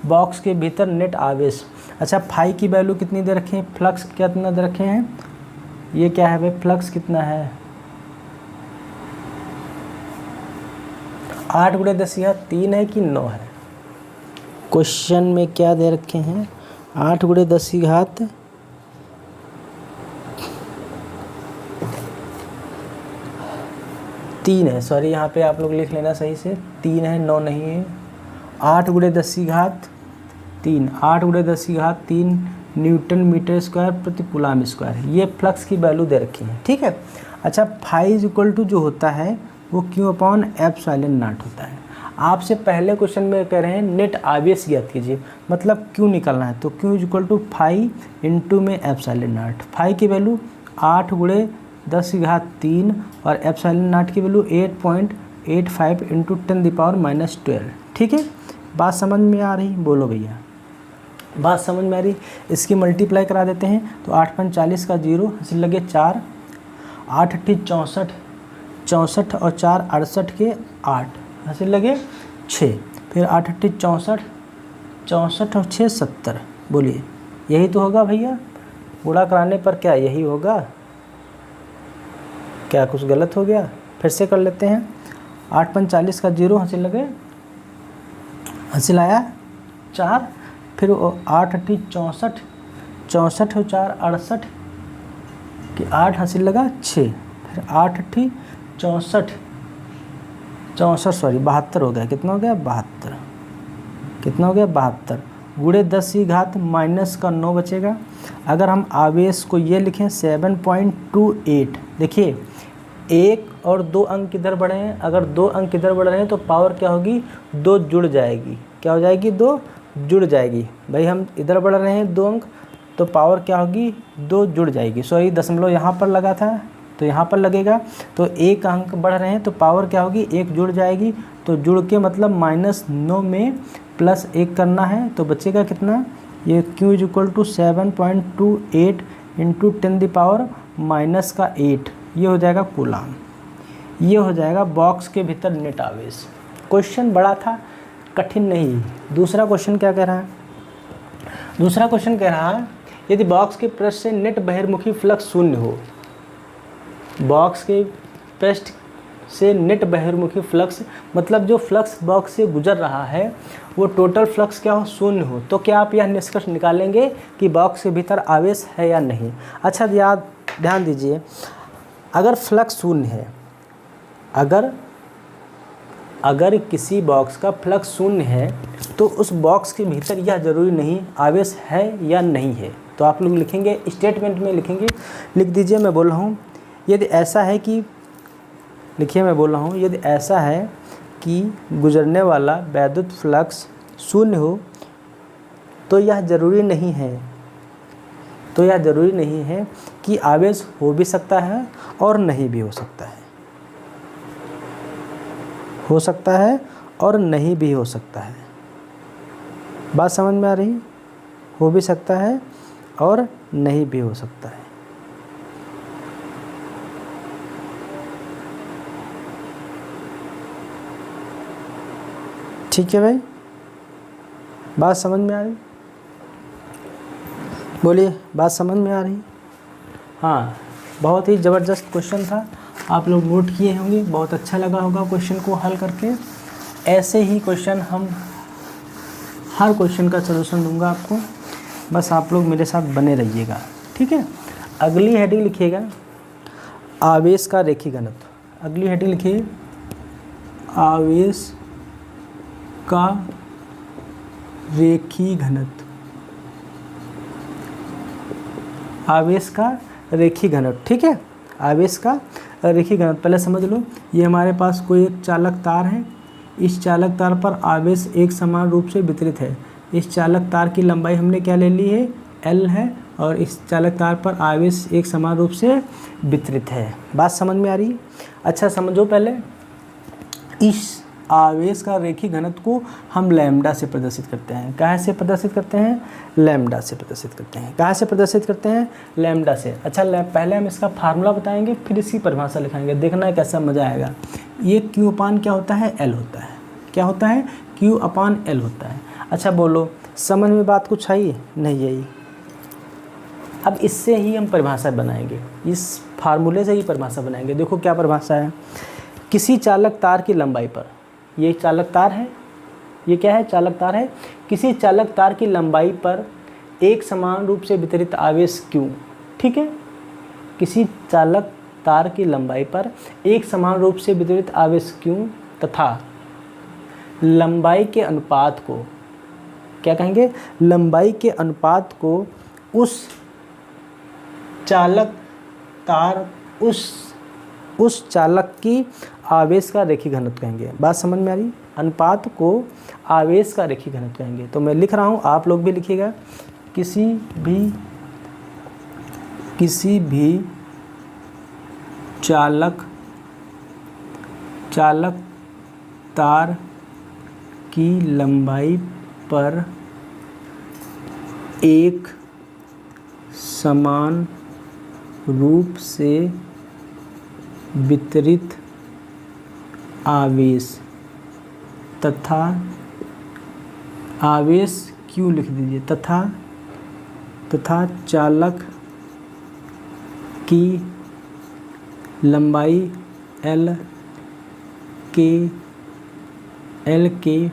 बॉक्स के भीतर नेट आवेश। अच्छा, फाई की वैल्यू कितनी दे रखे हैं? फ्लक्स कितना दे रखे हैं? ये क्या है भाई, फ्लक्स कितना है? 8×10⁻³ है कि 9 है? क्वेश्चन में क्या दे रखे हैं? 8×10⁻³ है। सॉरी, यहाँ पे आप लोग लिख लेना सही से, 3 है, 9 नहीं है। 8×10⁻³ न्यूटन मीटर स्क्वायर प्रतिकूलम स्क्वायर। ये फ्लक्स की वैल्यू दे रखी है। ठीक है। अच्छा, फाई = जो होता है वो Q/ε0 होता है। आपसे पहले क्वेश्चन में कह रहे हैं नेट आवेश ज्ञात कीजिए, मतलब Q निकालना है, तो Q = फाई इंटू में ε0। फाई की वैल्यू 8×10⁻³ और ε0 की वैल्यू 8.85 × 10⁻⁻12। ठीक है, बात समझ में आ रही? बोलो भैया, बात समझ में आ रही? इसकी मल्टीप्लाई करा देते हैं तो 8×40 का 0 हंसी लगे 4, 8 × 64, 64 और 4 68 के 8 हंसी लगे 6, फिर 8 × 64, 64 और 6 70। बोलिए, यही तो होगा भैया? गुणा कराने पर क्या यही होगा? क्या कुछ गलत हो गया? फिर से कर लेते हैं। 8×40 का 0 हंसी लगे, हंसी लाया 4, फिर 8 × 64, 64 और 4 68 कि 8 हंसी लगा 6, फिर 8 × 64, 72 हो गया। कितना हो गया? 72। कितना हो गया? 72। गुणे 10 की घात माइनस का 9 बचेगा। अगर हम आवेश को ये लिखें 7.28, देखिए 1 और 2 अंक किधर बढ़े हैं, अगर 2 अंक किधर बढ़ रहे हैं तो पावर क्या होगी, 2 जुड़ जाएगी। क्या हो जाएगी, 2 जुड़ जाएगी। भाई हम इधर बढ़ रहे हैं 2 अंक, तो पावर क्या होगी, 2 जुड़ जाएगी। सॉरी दशमलव यहाँ पर लगा था तो यहाँ पर लगेगा, तो 1 अंक बढ़ रहे हैं तो पावर क्या होगी, 1 जुड़ जाएगी। तो जुड़ के मतलब -9 में +1 करना है, तो बचेगा कितना, ये Q = 7.28 × 10⁻⁻8, ये हो जाएगा कूलाम। ये हो जाएगा बॉक्स के भीतर नेट आवेश। क्वेश्चन बड़ा था, कठिन नहीं। दूसरा क्वेश्चन क्या कह रहा है, दूसरा क्वेश्चन कह रहा है यदि बॉक्स के पृष्ठ से नेट बहिर्मुखी फ्लक्स शून्य हो, बॉक्स के पृष्ठ से नेट बहिर्मुखी फ्लक्स मतलब जो फ्लक्स बॉक्स से गुजर रहा है वो टोटल फ्लक्स क्या हो, शून्य हो, तो क्या आप यह निष्कर्ष निकालेंगे कि बॉक्स के भीतर आवेश है या नहीं। अच्छा ध्यान दीजिए, अगर फ्लक्स शून्य है, अगर किसी बॉक्स का फ्लक्स शून्य है तो उस बॉक्स के भीतर यह जरूरी नहीं आवेश है या नहीं है। तो आप लोग लिखेंगे, स्टेटमेंट में लिखेंगे, लिख दीजिए, मैं बोल रहा हूँ यदि ऐसा है कि, लिखिए मैं बोल रहा हूँ, यदि ऐसा है कि गुजरने वाला वैद्युत फ्लक्स शून्य हो तो यह जरूरी नहीं है, कि आवेश हो भी सकता है और नहीं भी हो सकता है, हो सकता है और नहीं भी हो सकता है। बात समझ में आ रही, हो भी सकता है और नहीं भी हो सकता है। ठीक है भाई, बात समझ में आ रही, बोलिए बात समझ में आ रही। हाँ, बहुत ही ज़बरदस्त क्वेश्चन था, आप लोग नोट किए होंगे, बहुत अच्छा लगा होगा क्वेश्चन को हल करके। ऐसे ही क्वेश्चन हम हर क्वेश्चन का सलूशन दूंगा आपको, बस आप लोग मेरे साथ बने रहिएगा, ठीक है। अगली हेडिंग लिखिएगा आवेश का रेखीय घनत्व। अगली हेडिंग लिखिए आवेश का रेखीय घनत्व। आवेश का रेखीय घनत्व, ठीक है। आवेश का रेखीय घनत्व पहले समझ लो, ये हमारे पास कोई एक चालक तार है, इस चालक तार पर आवेश एक समान रूप से वितरित है। इस चालक तार की लंबाई हमने क्या ले ली है, L है, और इस चालक तार पर आवेश एक समान रूप से वितरित है। बात समझ में आ रही है। अच्छा समझो, पहले इस आवेश का रेखीय घनत्व को हम लैम्डा से प्रदर्शित करते हैं। कहाँ से प्रदर्शित करते हैं, लैम्डा से प्रदर्शित करते हैं। कहाँ से प्रदर्शित करते हैं, लैम्डा से। अच्छा पहले हम इसका फार्मूला बताएंगे, फिर इसकी परिभाषा लिखाएंगे, देखना है कैसा मज़ा आएगा। ये Q/L क्या होता है, L होता है। क्या होता है, Q/L होता है। अच्छा बोलो, समझ में बात कुछ आई नहीं आई। अब इससे ही हम परिभाषा बनाएंगे, इस फार्मूले से ही परिभाषा बनाएंगे। देखो क्या परिभाषा है, किसी चालक तार की लंबाई पर, ये चालक तार है, ये क्या है, चालक तार है। किसी चालक तार की लंबाई पर एक समान रूप से वितरित आवेश Q, ठीक है। किसी चालक तार की लंबाई पर एक समान रूप से वितरित आवेश Q तथा लंबाई के अनुपात को, क्या कहेंगे, लंबाई के अनुपात को उस चालक तार, उस चालक की आवेश का रेखीय घनत्व कहेंगे। बात समझ में आ रही, अनुपात को आवेश का रेखीय घनत्व कहेंगे। तो मैं लिख रहा हूँ, आप लोग भी लिखिएगा, किसी भी चालक तार की लंबाई पर एक समान रूप से वितरित आवेश तथा आवेश Q लिख दीजिए, तथा चालक की लंबाई L के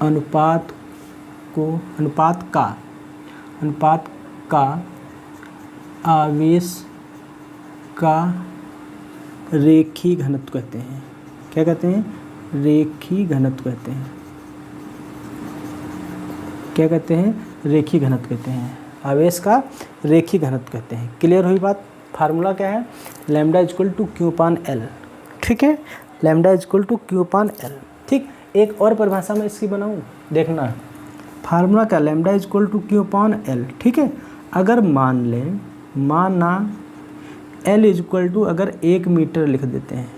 अनुपात का आवेश का रेखीय घनत्व कहते हैं। क्या कहते हैं, रेखीय घनत्व कहते हैं। क्या कहते हैं, रेखीय घनत्व कहते हैं, आवेश का रेखीय घनत्व कहते हैं। क्लियर हुई बात। फार्मूला क्या है, lambda equal to Q upon L. ठीक है, lambda equal to Q upon L. ठीक, एक और परिभाषा मैं इसकी बनाऊँ, देखना। फार्मूला क्या, lambda equal to Q upon L. ठीक है, अगर मान लें, माना एल इक्वल टू अगर 1 मीटर लिख देते हैं,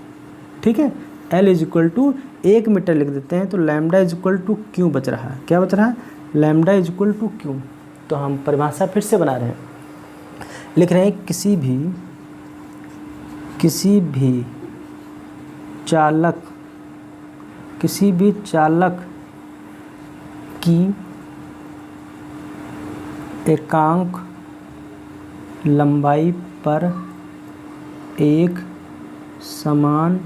ठीक है, एल इक्वल टू 1 मीटर लिख देते हैं, तो लैम्डा इक्वल टू क्यू बच रहा है। क्या बच रहा है, लैम्डा इक्वल टू क्यू। तो हम परिभाषा फिर से बना रहे हैं, लिख रहे हैं किसी भी चालक की एकांक लंबाई पर एक समान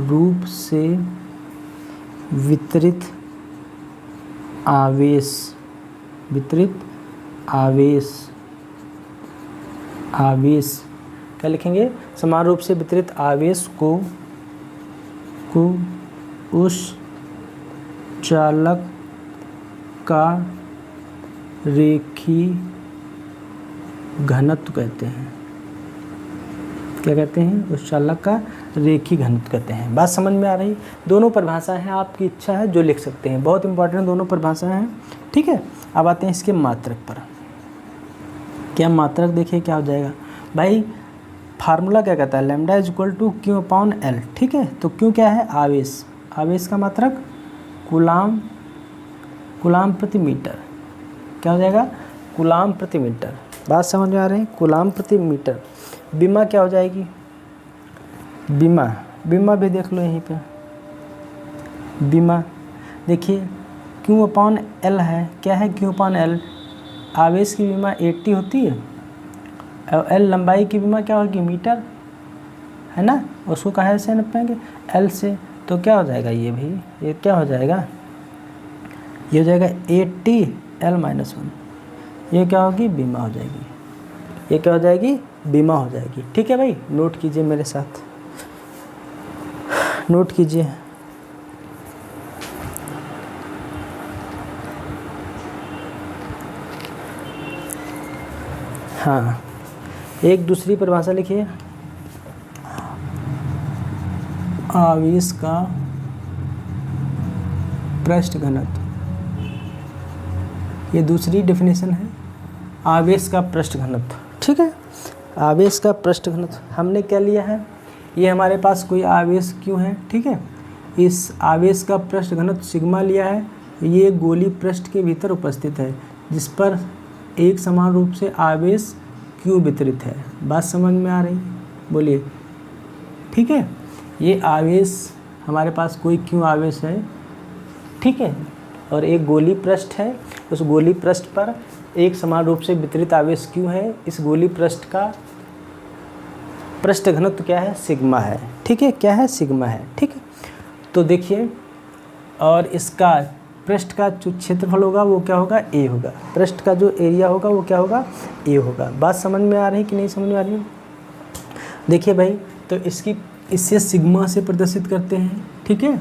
रूप से वितरित आवेश क्या लिखेंगे, समान रूप से वितरित आवेश को उस चालक का रेखीय घनत्व कहते हैं। क्या कहते हैं, उस चालक का रेखीय घनत्व कहते हैं। बात समझ में आ रही। दोनों परिभाषाएं हैं, आपकी इच्छा है जो लिख सकते हैं, बहुत इंपॉर्टेंट दोनों परिभाषाएं हैं। ठीक है, अब आते हैं इसके मात्रक पर। क्या मात्रक देखिए क्या हो जाएगा भाई, फार्मूला क्या कहता है, lambda is equal to Q upon L. ठीक है, तो क्यू क्या है, आवेश, आवेश का मात्रक कूलाम प्रति मीटर। क्या हो जाएगा, कूलाम प्रति मीटर। बात समझ में आ रही है, कूलाम प्रति मीटर। बीमा क्या हो जाएगी, बीमा भी देख लो यहीं पे। बीमा देखिए क्यू अपॉन एल है, क्या है क्यू अपॉन एल, आवेश की बीमा 80 होती है और एल लंबाई की बीमा क्या होगी, मीटर है ना, उसको कहाँ से नापेंगे, एल से। तो क्या हो जाएगा ये भी, ये क्या हो जाएगा, ये हो जाएगा 80 L - 1। ये क्या होगी, बीमा हो जाएगी, ये क्या हो जाएगी, बीमा हो जाएगी। ठीक है भाई, नोट कीजिए मेरे साथ, नोट कीजिए। हाँ, एक दूसरी परिभाषा लिखिए, आवेश का पृष्ठ घनत्व। ये दूसरी डेफिनेशन है, आवेश का पृष्ठ घनत्व। ठीक है, आवेश का पृष्ठ घनत्व हमने क्या लिया है, ये हमारे पास कोई आवेश क्यों है। ठीक है, इस आवेश का पृष्ठ घनत्व सिग्मा लिया है, ये गोली पृष्ठ के भीतर उपस्थित है जिस पर एक समान रूप से आवेश क्यों वितरित है। बात समझ में आ रही, बोलिए। ठीक है, ये आवेश हमारे पास कोई क्यों आवेश है, ठीक है, और एक गोली पृष्ठ है, उस गोली पृष्ठ पर एक समान रूप से वितरित आवेश क्यों है। इस गोली पृष्ठ का पृष्ठ घनत्व क्या है, सिग्मा है। ठीक है, क्या है, सिग्मा है। ठीक है, तो देखिए, और इसका पृष्ठ का जो क्षेत्रफल होगा वो क्या होगा, ए होगा। पृष्ठ का जो एरिया होगा वो क्या होगा, ए होगा। बात समझ में आ रही कि नहीं समझ में आ रही है। देखिए भाई, तो इससे सिग्मा से प्रदर्शित करते हैं। ठीक है,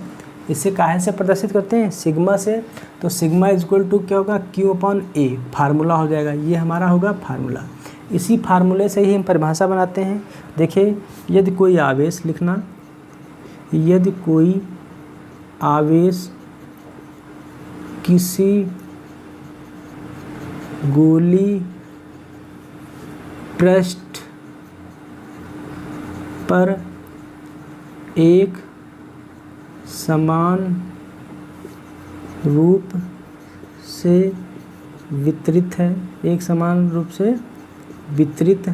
इससे काहे से प्रदर्शित करते हैं, सिग्मा से। तो सिग्मा इज इक्वल टू क्या होगा, क्यू अपॉन ए, फार्मूला हो जाएगा, ये हमारा होगा फार्मूला। इसी फार्मूले से ही हम परिभाषा बनाते हैं। देखिए, यदि कोई आवेश लिखना, यदि कोई आवेश किसी गोली पृष्ठ पर एक समान रूप से वितरित है, एक समान रूप से वितरित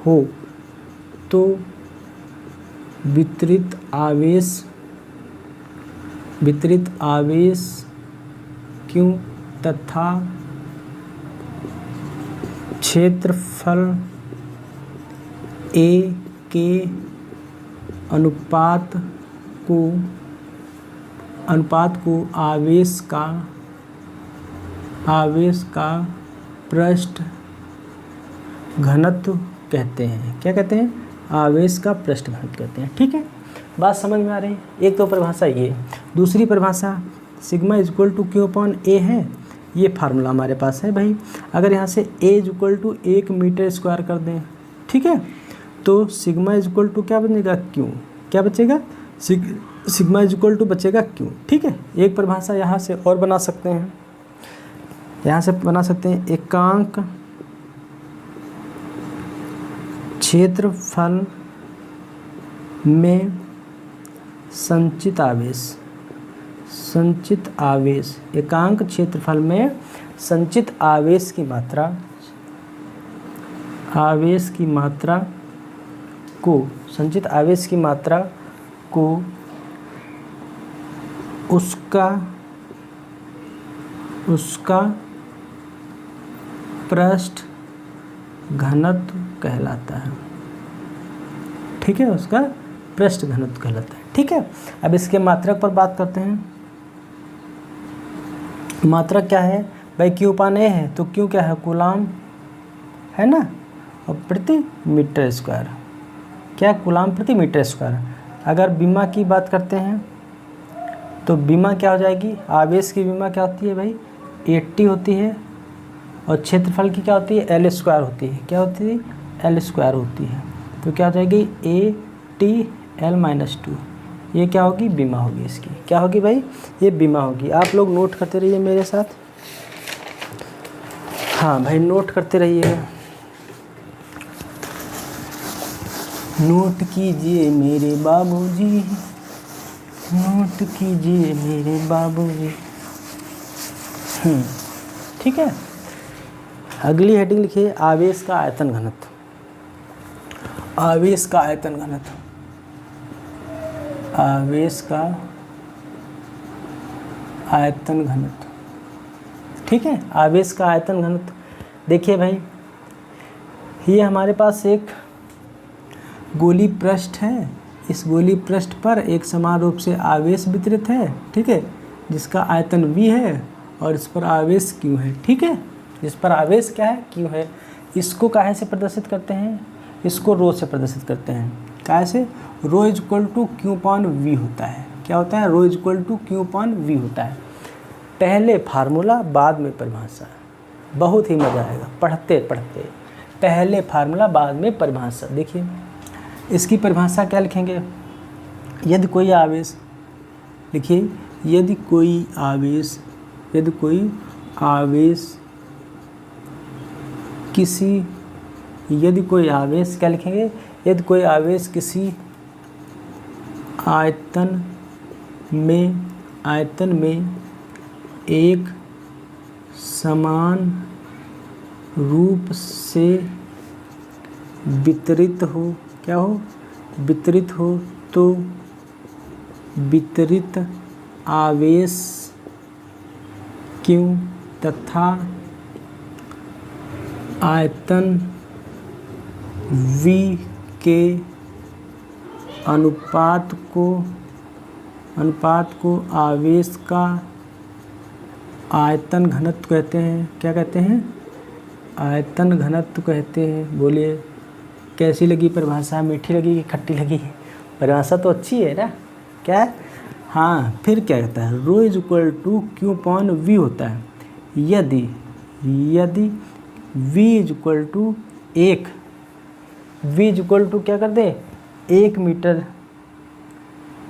हो, तो वितरित आवेश क्यों तथा क्षेत्रफल ए के अनुपात को आवेश का पृष्ठ घनत्व कहते हैं। क्या कहते हैं, आवेश का पृष्ठ घनत्व कहते हैं। ठीक है, बात समझ में आ रही है। एक तो परिभाषा ये, दूसरी परिभाषा sigma is equal to Q upon A है, ये फार्मूला हमारे पास है भाई। अगर यहाँ से A is equal to 1 metre square कर दें, ठीक है, तो सिग्मा इज इक्वल टू क्या बनेगा, क्यू, क्या बचेगा, सिग्मा इज इक्वल टू बचेगा क्यू, ठीक है। एक परिभाषा यहाँ से और बना सकते हैं, यहाँ से बना सकते हैं एकांक क्षेत्रफल में संचित आवेश, एकांक क्षेत्रफल में संचित आवेश की मात्रा को उसका पृष्ठ घनत्व कहलाता है, ठीक है, उसका पृष्ठ घनत्व कहलाता है, ठीक है। अब इसके मात्रक पर बात करते हैं। मात्रक क्या है भाई, क्यू अपान ए है, तो क्यू क्या है, कूलाम है ना, और प्रति मीटर स्क्वायर, क्या कूलाम प्रति मीटर स्क्वायर। अगर बीमा की बात करते हैं तो बीमा क्या हो जाएगी, आवेश की बीमा क्या होती है भाई, 80 होती है, और क्षेत्रफल की क्या होती है, एल स्क्वायर होती है, क्या होती है, एल स्क्वायर होती है। तो क्या हो जाएगी, ATL-2, ये क्या होगी, बीमा होगी, इसकी क्या होगी भाई, ये बीमा होगी। आप लोग नोट करते रहिए मेरे साथ, हाँ भाई नोट करते रहिए, नोट कीजिए मेरे बाबूजी, नोट कीजिए मेरे बाबूजी। ठीक है। अगली हेडिंग लिखिए, आवेश का आयतन घनत्व। आवेश का आयतन घनत्व, आवेश का आयतन घनत्व, ठीक है। आवेश का आयतन घनत्व, देखिए भाई, ये हमारे पास एक गोली पृष्ठ है, इस गोली पृष्ठ पर एक समान रूप से आवेश वितरित है, ठीक है, जिसका आयतन V है और इस पर आवेश Q है, ठीक है। इस पर आवेश क्या है, Q है। इसको काहे से प्रदर्शित करते हैं, इसको रो से प्रदर्शित करते हैं। काहे से, rho is equal to Q upon V होता है। क्या होता है, rho is equal to Q upon V होता है। पहले फार्मूला बाद में परिभाषा, बहुत ही मज़ा आएगा पढ़ते पढ़ते। पहले फार्मूला बाद में परिभाषा। देखिए इसकी परिभाषा क्या लिखेंगे, यदि कोई आवेश, लिखिए यदि कोई आवेश किसी, यदि कोई आवेश क्या लिखेंगे, यदि कोई आवेश किसी आयतन में एक समान रूप से वितरित हो, क्या हो, वितरित हो, तो वितरित आवेश Q तथा आयतन V के अनुपात को आवेश का आयतन घनत्व कहते हैं। क्या कहते हैं, आयतन घनत्व कहते हैं। बोलिए कैसी लगी परिभाषा, मीठी लगी कि खट्टी लगी? परिभाषा तो अच्छी है ना, क्या है? हाँ, फिर क्या कहता है, rho is equal to Q upon V होता है। यदि v is equal to 1, v is equal to क्या कर दे, 1 metre,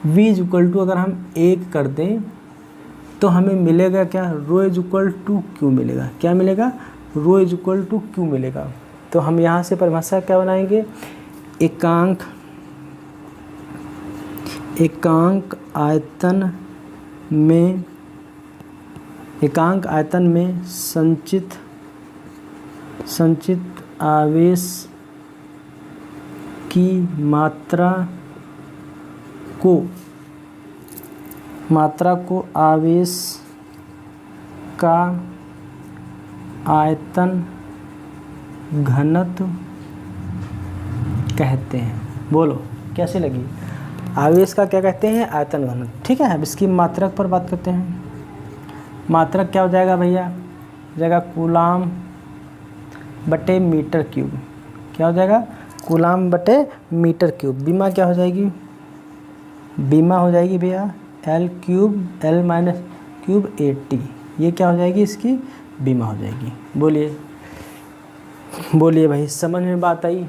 v is equal to अगर हम 1 कर दें तो हमें मिलेगा क्या, rho is equal to Q मिलेगा। क्या मिलेगा, rho is equal to Q मिलेगा। तो हम यहाँ से परिभाषा क्या बनाएंगे, एकांक आयतन में संचित आवेश की मात्रा को आवेश का आयतन घनत्व कहते हैं। बोलो कैसे लगी, आवेश का क्या कहते हैं, आयतन घनत्व, ठीक है। अब इसकी मात्रक पर बात करते हैं। मात्रक क्या हो जाएगा भैया, हो जाएगा कूलाम बटे मीटर क्यूब। क्या हो जाएगा, कूलाम बटे मीटर क्यूब। बीमा क्या हो जाएगी, बीमा हो जाएगी भैया L cube L minus cube 80, ये क्या हो जाएगी, इसकी बीमा हो जाएगी। बोलिए बोलिए भाई, समझ में बात आई?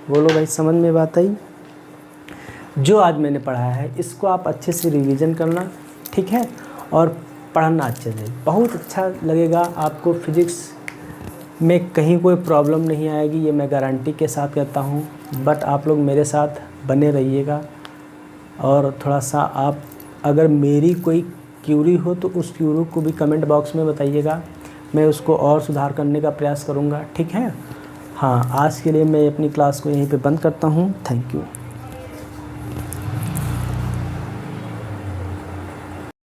बोलो भाई, समझ में बात आई? जो आज मैंने पढ़ाया है इसको आप अच्छे से रिवीजन करना, ठीक है, और पढ़ना अच्छे से, बहुत अच्छा लगेगा आपको। फिज़िक्स में कहीं कोई प्रॉब्लम नहीं आएगी, ये मैं गारंटी के साथ कहता हूँ। बट आप लोग मेरे साथ बने रहिएगा, और थोड़ा सा आप अगर मेरी कोई क्यूरी हो तो उस क्यूरी को भी कमेंट बॉक्स में बताइएगा, मैं उसको और सुधार करने का प्रयास करूँगा, ठीक है। हाँ, आज के लिए मैं अपनी क्लास को यहीं पे बंद करता हूँ। Thank you.